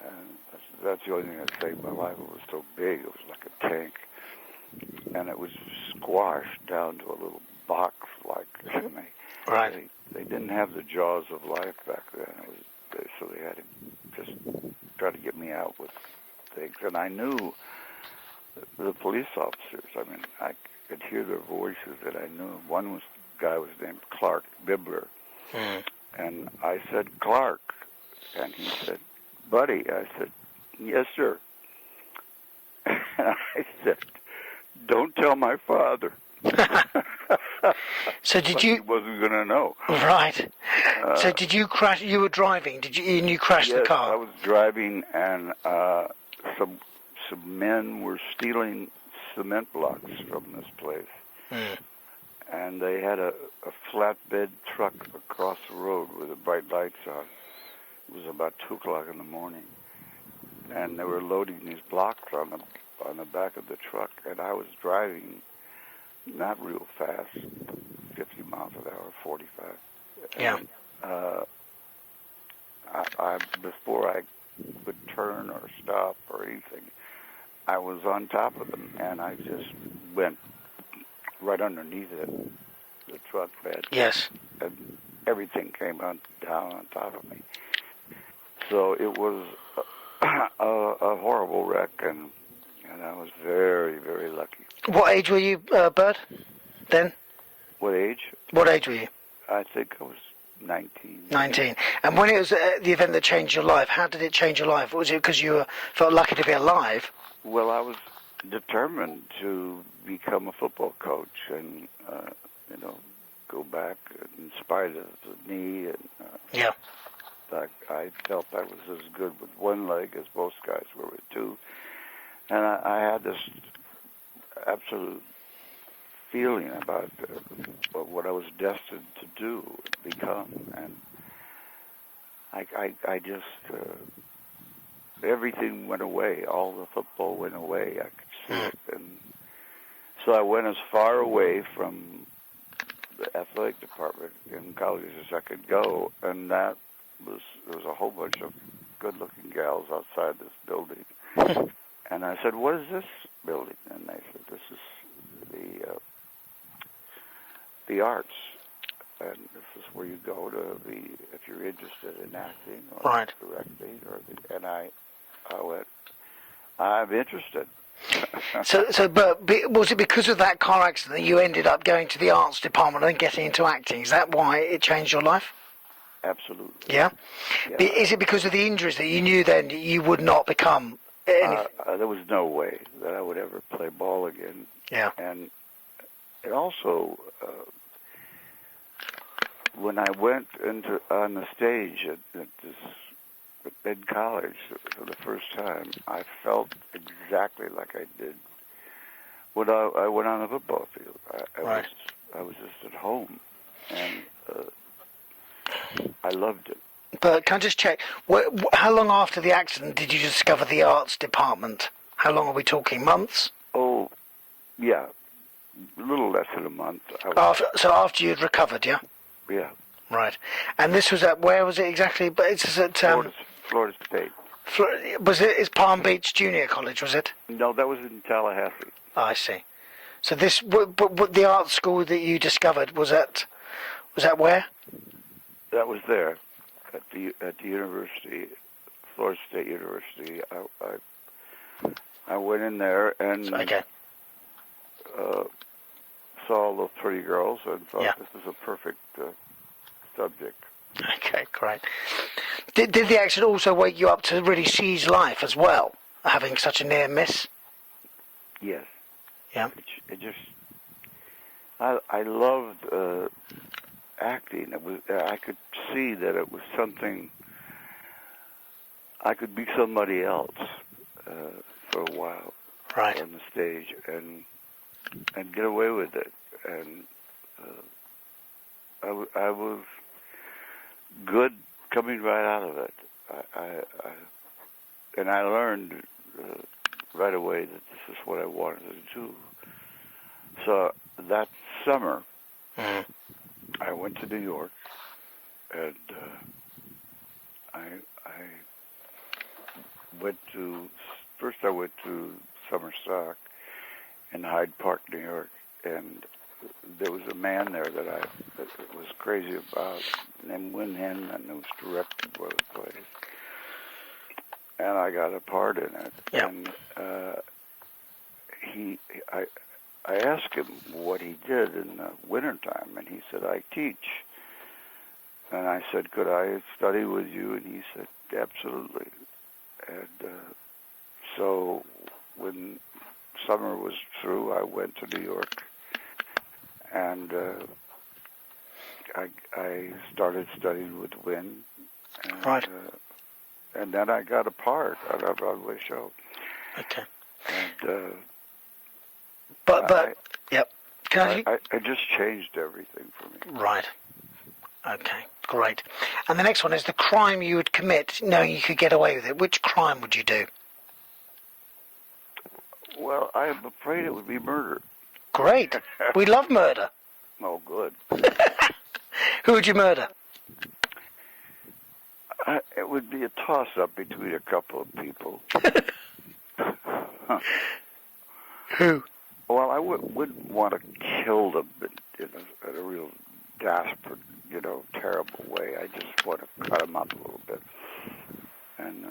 Speaker 1: And that's the only thing that saved my life. It was so big, it was like a tank. And it was squashed down to a little box and
Speaker 2: Right.
Speaker 1: they didn't have the jaws of life back then. So they had to just try to get me out with things. And I knew the police officers. I mean, I could hear their voices that I knew. One guy was named Clark Bibler. And I said, Clark. And he said, Buddy. I said, yes, sir. And I said, don't tell my father.
Speaker 2: So did you?
Speaker 1: He wasn't going to know.
Speaker 2: Right. So did you crash? You were driving. And you crashed the car?
Speaker 1: Yes, I was driving, and some men were stealing cement blocks from this place. And they had a flatbed truck across the road with the bright lights on. It was about 2 o'clock in the morning, and they were loading these blocks on the back of the truck, and I was driving not real fast, 50 miles an hour, 45.
Speaker 2: Yeah.
Speaker 1: And, I before I would turn or stop or anything, I was on top of them, and I just went right underneath the truck bed.
Speaker 2: Yes.
Speaker 1: And everything came down on top of me. So it was a horrible wreck, and I was very, very lucky.
Speaker 2: What age were you, Burt, then?
Speaker 1: What age?
Speaker 2: What age were you?
Speaker 1: I think I was 19.
Speaker 2: 19. And when it was the event that changed your life, how did it change your life? Was it because you felt lucky to be alive?
Speaker 1: Well, I was determined to become a football coach and, go back in spite of the knee. And
Speaker 2: Yeah.
Speaker 1: I felt I was as good with one leg as most guys were with two. And I had this absolute feeling about what I was destined to do, become. And I just, everything went away. All the football went away. I could see it. And so I went as far away from the athletic department in college as I could go. And there was a whole bunch of good-looking gals outside this building. And I said, what is this building? And they said, this is the arts. and this is where you go to be if you're interested in acting or
Speaker 2: Right.
Speaker 1: directing, and I went, I'm interested.
Speaker 2: But was it because of that car accident that you ended up going to the arts department and getting into acting? Is that why it changed your life?
Speaker 1: Absolutely.
Speaker 2: Yeah?
Speaker 1: Yeah.
Speaker 2: Is it because of the injuries that you knew then you would not become anything?
Speaker 1: There was no way that I would ever play ball again.
Speaker 2: Yeah.
Speaker 1: And it also, when I went on the stage in college for the first time, I felt exactly like I did when I went on the football field. I was just at home, and I loved it.
Speaker 2: But can I just check, how long after the accident did you discover the arts department? How long are we talking, months?
Speaker 1: Oh, yeah, a little less than a month.
Speaker 2: So after you'd recovered, yeah?
Speaker 1: Yeah.
Speaker 2: Right. And this was where was it exactly? But it's at
Speaker 1: Florida State.
Speaker 2: It's Palm Beach Junior College, was it?
Speaker 1: No, that was in Tallahassee.
Speaker 2: Oh, I see. So but the art school that you discovered was that where?
Speaker 1: That was there, at the university, Florida State University. I went in there and saw all those pretty girls and thought this is a perfect subject.
Speaker 2: Okay, great. Did the accident also wake you up to really seize life as well, having such a near miss?
Speaker 1: Yes.
Speaker 2: Yeah.
Speaker 1: It just, I loved acting. It was, I could see that it was something, I could be somebody else for a while on the stage and get away with it. And I was good coming right out of it. And I learned right away that this is what I wanted to do. So that summer, I went to New York, and I went to summer stock in Hyde Park, New York, and there was a man there that I was crazy about, named Win Hinman, who was directed for the place. And I got a part in it.
Speaker 2: Yeah.
Speaker 1: And I asked him what he did in the wintertime, and he said, I teach. And I said, could I study with you? And he said, absolutely. And so when summer was through, I went to New York, and I started studying with Win. And, and then I got a part on a Broadway show.
Speaker 2: Okay.
Speaker 1: And
Speaker 2: yep.
Speaker 1: It just changed everything for me.
Speaker 2: Right. Okay, great. And the next one is the crime you would commit knowing you could get away with it. Which crime would you do?
Speaker 1: Well, I am afraid it would be murder.
Speaker 2: Great. We love murder.
Speaker 1: Oh, good.
Speaker 2: Who would you murder?
Speaker 1: It would be a toss-up between a couple of people.
Speaker 2: Who?
Speaker 1: Well, I wouldn't want to kill them in a real desperate, terrible way. I just want to cut them up a little bit and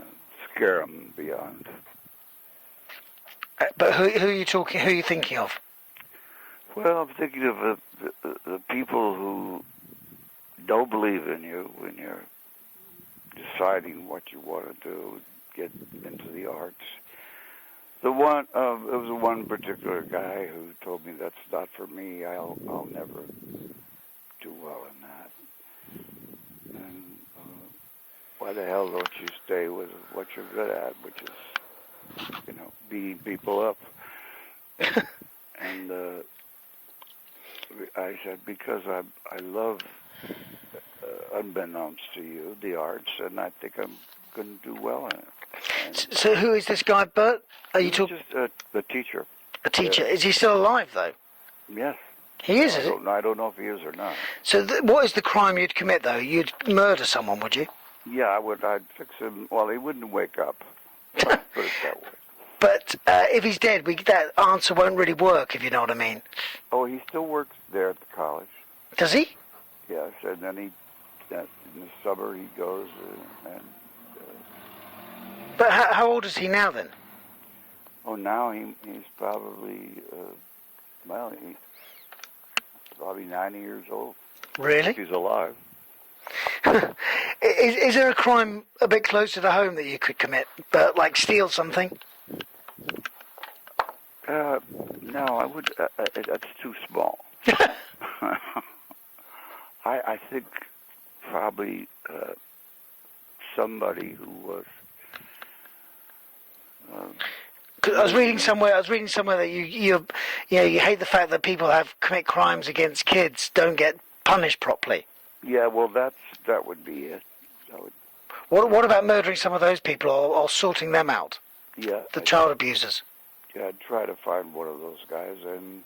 Speaker 1: scare them beyond.
Speaker 2: But who are you talking? Who are you thinking of?
Speaker 1: Well, I'm thinking of the people who don't believe in you when you're deciding what you want to do, get into the arts. There was one particular guy who told me that's not for me. I'll never do well in that. And why the hell don't you stay with what you're good at, which is, beating people up? And I said, because I love, unbeknownst to you, the arts, and I think I'm going to do well in it. And
Speaker 2: so who is this guy, Burt? Are you talking?
Speaker 1: Just a teacher.
Speaker 2: A teacher. Is he still alive, though?
Speaker 1: Yes.
Speaker 2: He is,
Speaker 1: I don't know if he is or not.
Speaker 2: So what is the crime you'd commit, though? You'd murder someone, would you?
Speaker 1: Yeah, I would. I'd fix him. Well, he wouldn't wake up. Let's put it that way.
Speaker 2: But if he's dead, that answer won't really work, if you know what I mean.
Speaker 1: Oh, he still works there at the college.
Speaker 2: Does he?
Speaker 1: Yes, and then in the summer he goes and
Speaker 2: But how old is he now then?
Speaker 1: now he's probably he's probably 90 years old.
Speaker 2: Really?
Speaker 1: He's alive.
Speaker 2: Is there a crime a bit closer to home that you could commit, but like steal something?
Speaker 1: No, I would. That's too small. I think probably somebody who was.
Speaker 2: I was reading somewhere that you hate the fact that people commit crimes against kids don't get punished properly.
Speaker 1: Yeah, well, that would be it.
Speaker 2: What about murdering some of those people or sorting them out?
Speaker 1: Yeah,
Speaker 2: the child abusers.
Speaker 1: Yeah, I'd try to find one of those guys and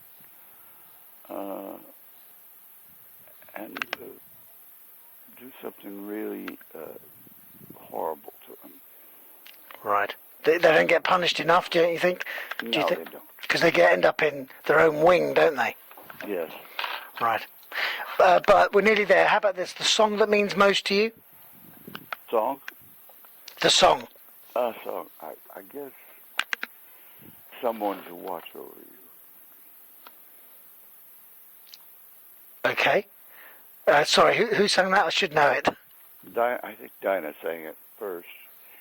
Speaker 1: do something really horrible to them.
Speaker 2: Right. They don't get punished enough, don't you think?
Speaker 1: No, they don't.
Speaker 2: Because they end up in their own wing, don't they?
Speaker 1: Yes.
Speaker 2: Right. But we're nearly there. How about this? The song that means most to you?
Speaker 1: Song?
Speaker 2: The song.
Speaker 1: Song. I guess someone to watch over you.
Speaker 2: Okay. Sorry, who sang that? I should know it.
Speaker 1: I think Dinah sang it first.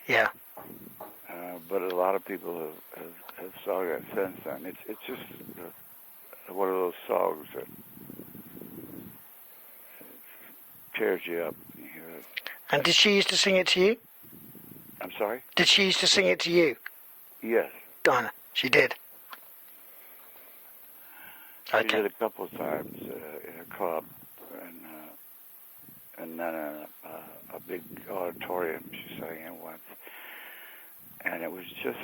Speaker 2: Yeah.
Speaker 1: But a lot of people have sung it since then. It's just one of those songs that tears you up. You hear it.
Speaker 2: And did she used to sing it to you?
Speaker 1: I'm sorry?
Speaker 2: Did she used to sing it to you?
Speaker 1: Yes.
Speaker 2: Dinah, she did.
Speaker 1: She did a couple of times in a club, and then a big auditorium she sang in once. And it was just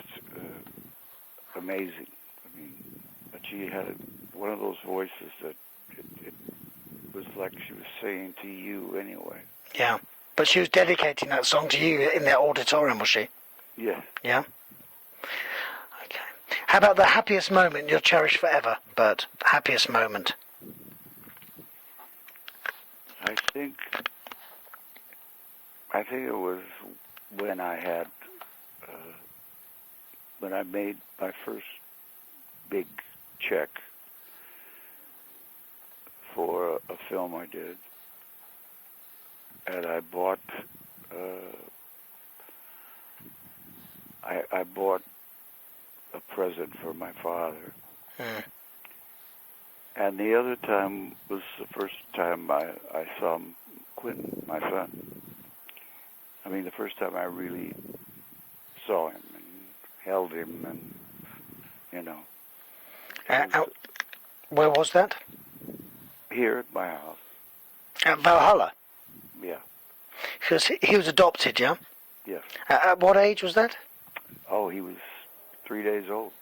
Speaker 1: amazing. I mean, but she had one of those voices that it was like she was singing to you anyway.
Speaker 2: Yeah. But she was dedicating that song to you in that auditorium, was she?
Speaker 1: Yes.
Speaker 2: Yeah? Okay. How about the happiest moment you'll cherish forever, Burt? Happiest moment?
Speaker 1: I think it was when I had when I made my first big check for a film I did, and I bought I bought a present for my father.
Speaker 2: Mm.
Speaker 1: And the other time was the first time I saw Quentin, my son. I mean, the first time I really saw him and held him, and you know.
Speaker 2: Where was that?
Speaker 1: Here at my house.
Speaker 2: At Valhalla?
Speaker 1: Yeah.
Speaker 2: Because he was adopted, yeah?
Speaker 1: Yes.
Speaker 2: At what age was that?
Speaker 1: Oh, he was 3 days old.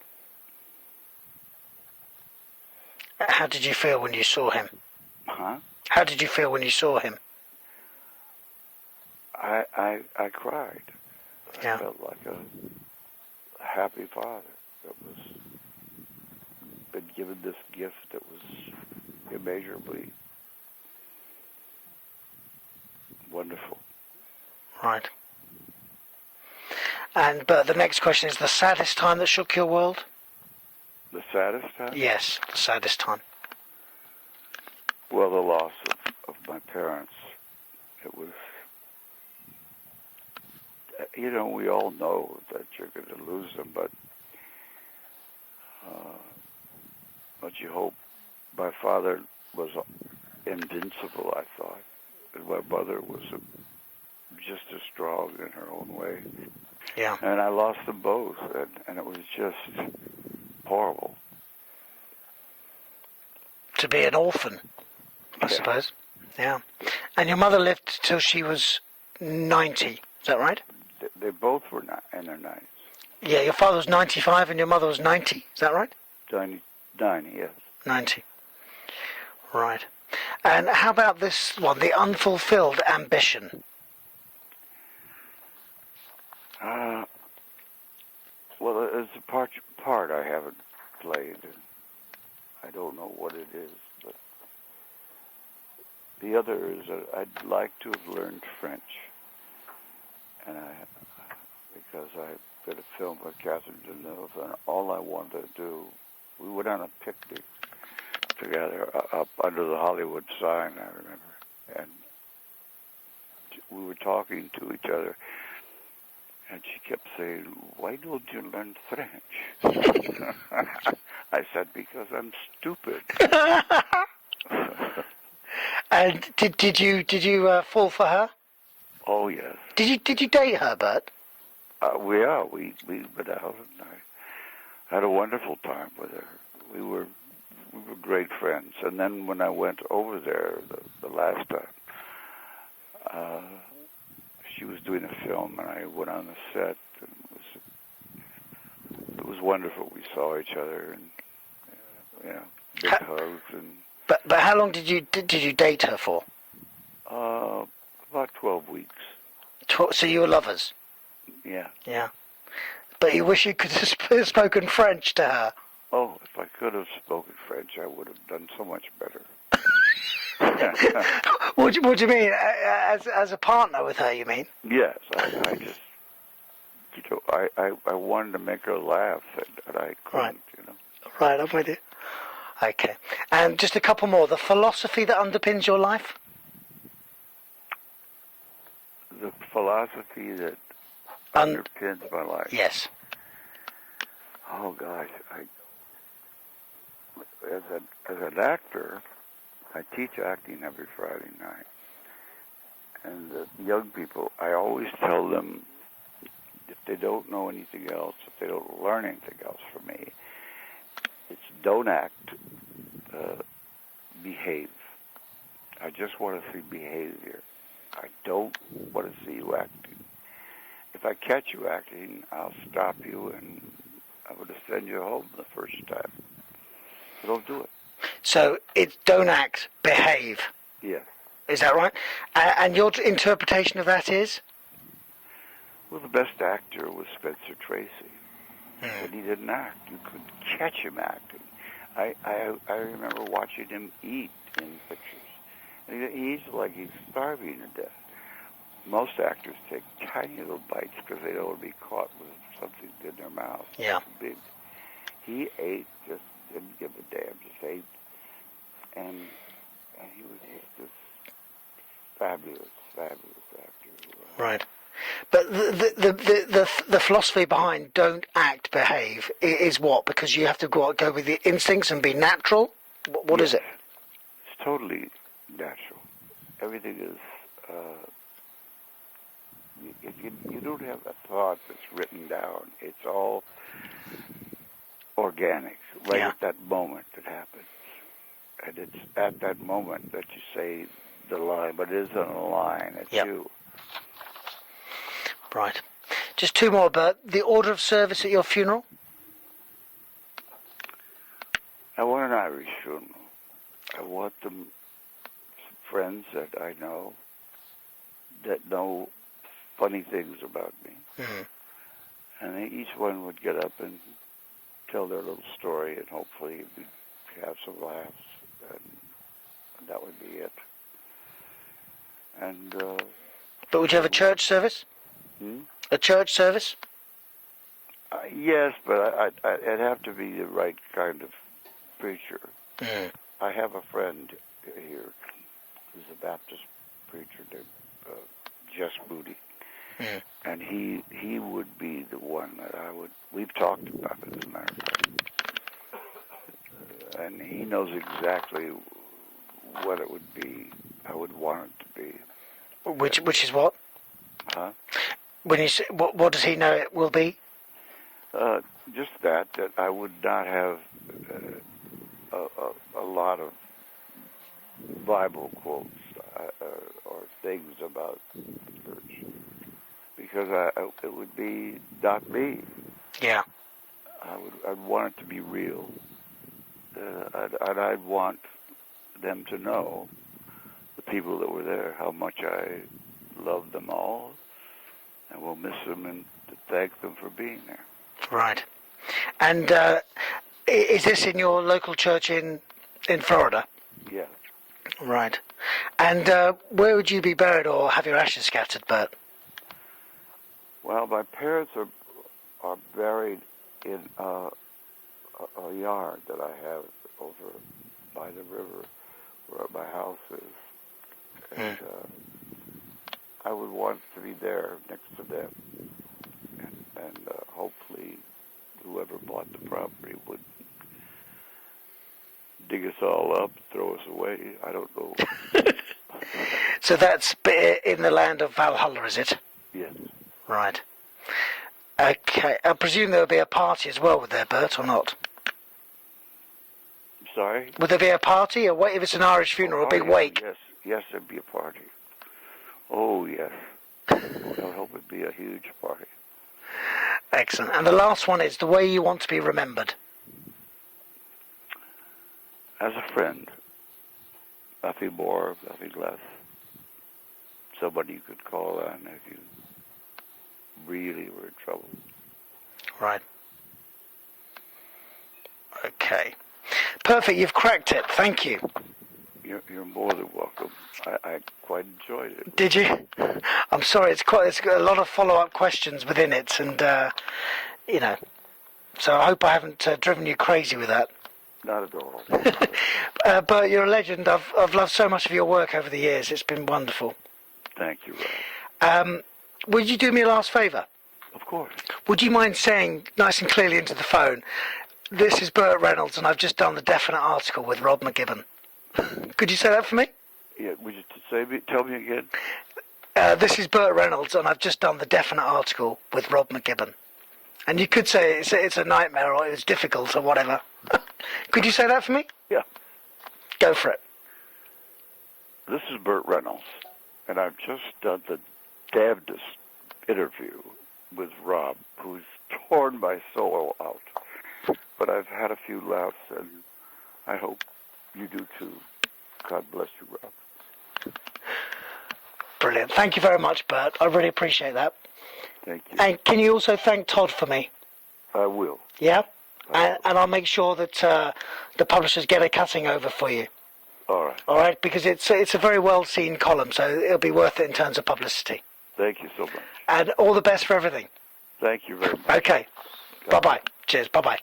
Speaker 2: How did you feel when you saw him?
Speaker 1: Huh?
Speaker 2: How did you feel when you saw him?
Speaker 1: I cried.
Speaker 2: Yeah.
Speaker 1: I felt like a happy father that was been given this gift that was immeasurably wonderful.
Speaker 2: Right. But the next question is the saddest time that shook your world?
Speaker 1: The saddest time?
Speaker 2: Yes, the saddest time.
Speaker 1: Well, the loss of my parents. It was, you know, we all know that you're going to lose them, but you hope. My father was invincible, I thought, and my mother was just as strong in her own way.
Speaker 2: Yeah.
Speaker 1: And I lost them both, and it was just horrible.
Speaker 2: To be an orphan, I suppose. Yeah. And your mother lived till she was 90, is that right?
Speaker 1: They both were in their 90s.
Speaker 2: Yeah, your father was 95 and your mother was 90, is that right?
Speaker 1: 90, yes.
Speaker 2: 90. Right. And how about this one, the unfulfilled ambition?
Speaker 1: Well, it's a part I haven't played. I don't know what it is, but the other is that I'd like to have learned French, and because I did a film with Catherine Deneuve, and all I wanted to do, we went on a picnic together up under the Hollywood sign, I remember, and we were talking to each other, and she kept saying, "Why don't you learn French?" I said, "Because I'm stupid."
Speaker 2: And did you fall for her?
Speaker 1: Oh yes.
Speaker 2: Did you date her, Burt?
Speaker 1: We went out, and I had a wonderful time with her. We were great friends. And then when I went over there the last time, she was doing a film, and I went on the set, and it was wonderful. We saw each other, and big hugs, and.
Speaker 2: But how long did you date her for?
Speaker 1: About 12 weeks.
Speaker 2: So you were lovers?
Speaker 1: Yeah.
Speaker 2: Yeah. But you wish you could have spoken French to her.
Speaker 1: Oh, if I could have spoken French, I would have done so much better.
Speaker 2: What do you mean? As a partner with her, you mean?
Speaker 1: Yes, I just, I wanted to make her laugh, and I couldn't,
Speaker 2: Right, I'm with you. Okay. And just a couple more. The philosophy that underpins your life?
Speaker 1: The philosophy that underpins my life?
Speaker 2: Yes.
Speaker 1: Oh, gosh. As an actor, I teach acting every Friday night. And the young people, I always tell them, if they don't know anything else, if they don't learn anything else from me, it's don't act, behave. I just want to see behavior. I don't want to see you acting. If I catch you acting, I'll stop you, and I'm going to send you home the first time. So don't do it.
Speaker 2: So it's don't act, behave.
Speaker 1: Yes.
Speaker 2: Is that right? And your interpretation of that is?
Speaker 1: Well, the best actor was Spencer Tracy. But he didn't act. You could catch him acting. I remember watching him eat in pictures. And he eats like he's starving to death. Most actors take tiny little bites because they don't want to be caught with something in their mouth.
Speaker 2: Yeah.
Speaker 1: Big. He ate, just didn't give a damn, just ate. And he was just this fabulous actor.
Speaker 2: Right. But the philosophy behind don't act, behave is what? Because you have to go with your instincts and be natural? What is it?
Speaker 1: It's totally natural. Everything is, you don't have a thought that's written down. It's all organic, right at that moment it happens. And it's at that moment that you say the line, but it isn't a line, it's you.
Speaker 2: Right. Just two more, Burt. The order of service at your funeral?
Speaker 1: I want an Irish funeral. I want some friends that I know that know funny things about me. Mm-hmm. And each one would get up and tell their little story, and hopefully we'd have some laughs, and that would be it. And
Speaker 2: but would you have a church service? A church service?
Speaker 1: Yes, but it'd have to be the right kind of preacher. I have a friend here who's a Baptist preacher named Jess Moody, and he would be the one that I would. We've talked about it, as a matter of fact, and he knows exactly what it would be. I would want it to be.
Speaker 2: Which is what?
Speaker 1: Huh?
Speaker 2: When you say, what does he know it will be?
Speaker 1: Just that I would not have a lot of Bible quotes or things about the church, because it would be not me.
Speaker 2: Yeah.
Speaker 1: I'd want it to be real, and I'd want them to know, the people that were there, how much I love them all, and we'll miss them, and to thank them for being there.
Speaker 2: Right. And is this in your local church in Florida?
Speaker 1: Yeah.
Speaker 2: Right. And where would you be buried or have your ashes scattered, Burt?
Speaker 1: Well, my parents are buried in a yard that I have over by the river where my house is. And I would want to be there next to them. And hopefully whoever bought the property would dig us all up, throw us away. I don't know.
Speaker 2: So that's in the land of Valhalla, is it?
Speaker 1: Yes.
Speaker 2: Right. Okay. I presume there'll be a party as well with there, Burt, or not?
Speaker 1: I'm sorry?
Speaker 2: Would there be a party? If it's an Irish funeral, a big wake?
Speaker 1: Yes, there'd be a party. Oh, yes. I would hope it'd be a huge party.
Speaker 2: Excellent. And the last one is the way you want to be remembered.
Speaker 1: As a friend. Nothing more, nothing less. Somebody you could call on if you really were in trouble.
Speaker 2: Right. Okay. Perfect. You've cracked it. Thank you.
Speaker 1: You're more than welcome. I quite enjoyed it.
Speaker 2: Did you? I'm sorry. It's got a lot of follow-up questions within it, and so I hope I haven't driven you crazy with that.
Speaker 1: Not at all.
Speaker 2: But you're a legend. I've loved so much of your work over the years. It's been wonderful.
Speaker 1: Thank you, Rob.
Speaker 2: Would you do me a last favour?
Speaker 1: Of course.
Speaker 2: Would you mind saying nice and clearly into the phone, "This is Burt Reynolds, and I've just done the definite article with Rob McGibbon." Could you say that for me?
Speaker 1: Yeah. Would you tell me again?
Speaker 2: This is Burt Reynolds, and I've just done the definite article with Rob McGibbon. And you could say it's a nightmare, or it's difficult, or whatever. Could you say that for me?
Speaker 1: Yeah.
Speaker 2: Go for it.
Speaker 1: This is Burt Reynolds, and I've just done the damnedest interview with Rob, who's torn my soul out. But I've had a few laughs, and I hope you do too. God bless you, Rob.
Speaker 2: Brilliant. Thank you very much, Burt. I really appreciate that.
Speaker 1: Thank you.
Speaker 2: And can you also thank Todd for me?
Speaker 1: I will.
Speaker 2: Yeah? And I'll make sure that the publishers get a cutting over for you.
Speaker 1: All right.
Speaker 2: All right? Because it's a very well-seen column, so it'll be worth it in terms of publicity.
Speaker 1: Thank you so much.
Speaker 2: And all the best for everything.
Speaker 1: Thank you very much.
Speaker 2: Okay. Bye-bye. Cheers. Bye-bye.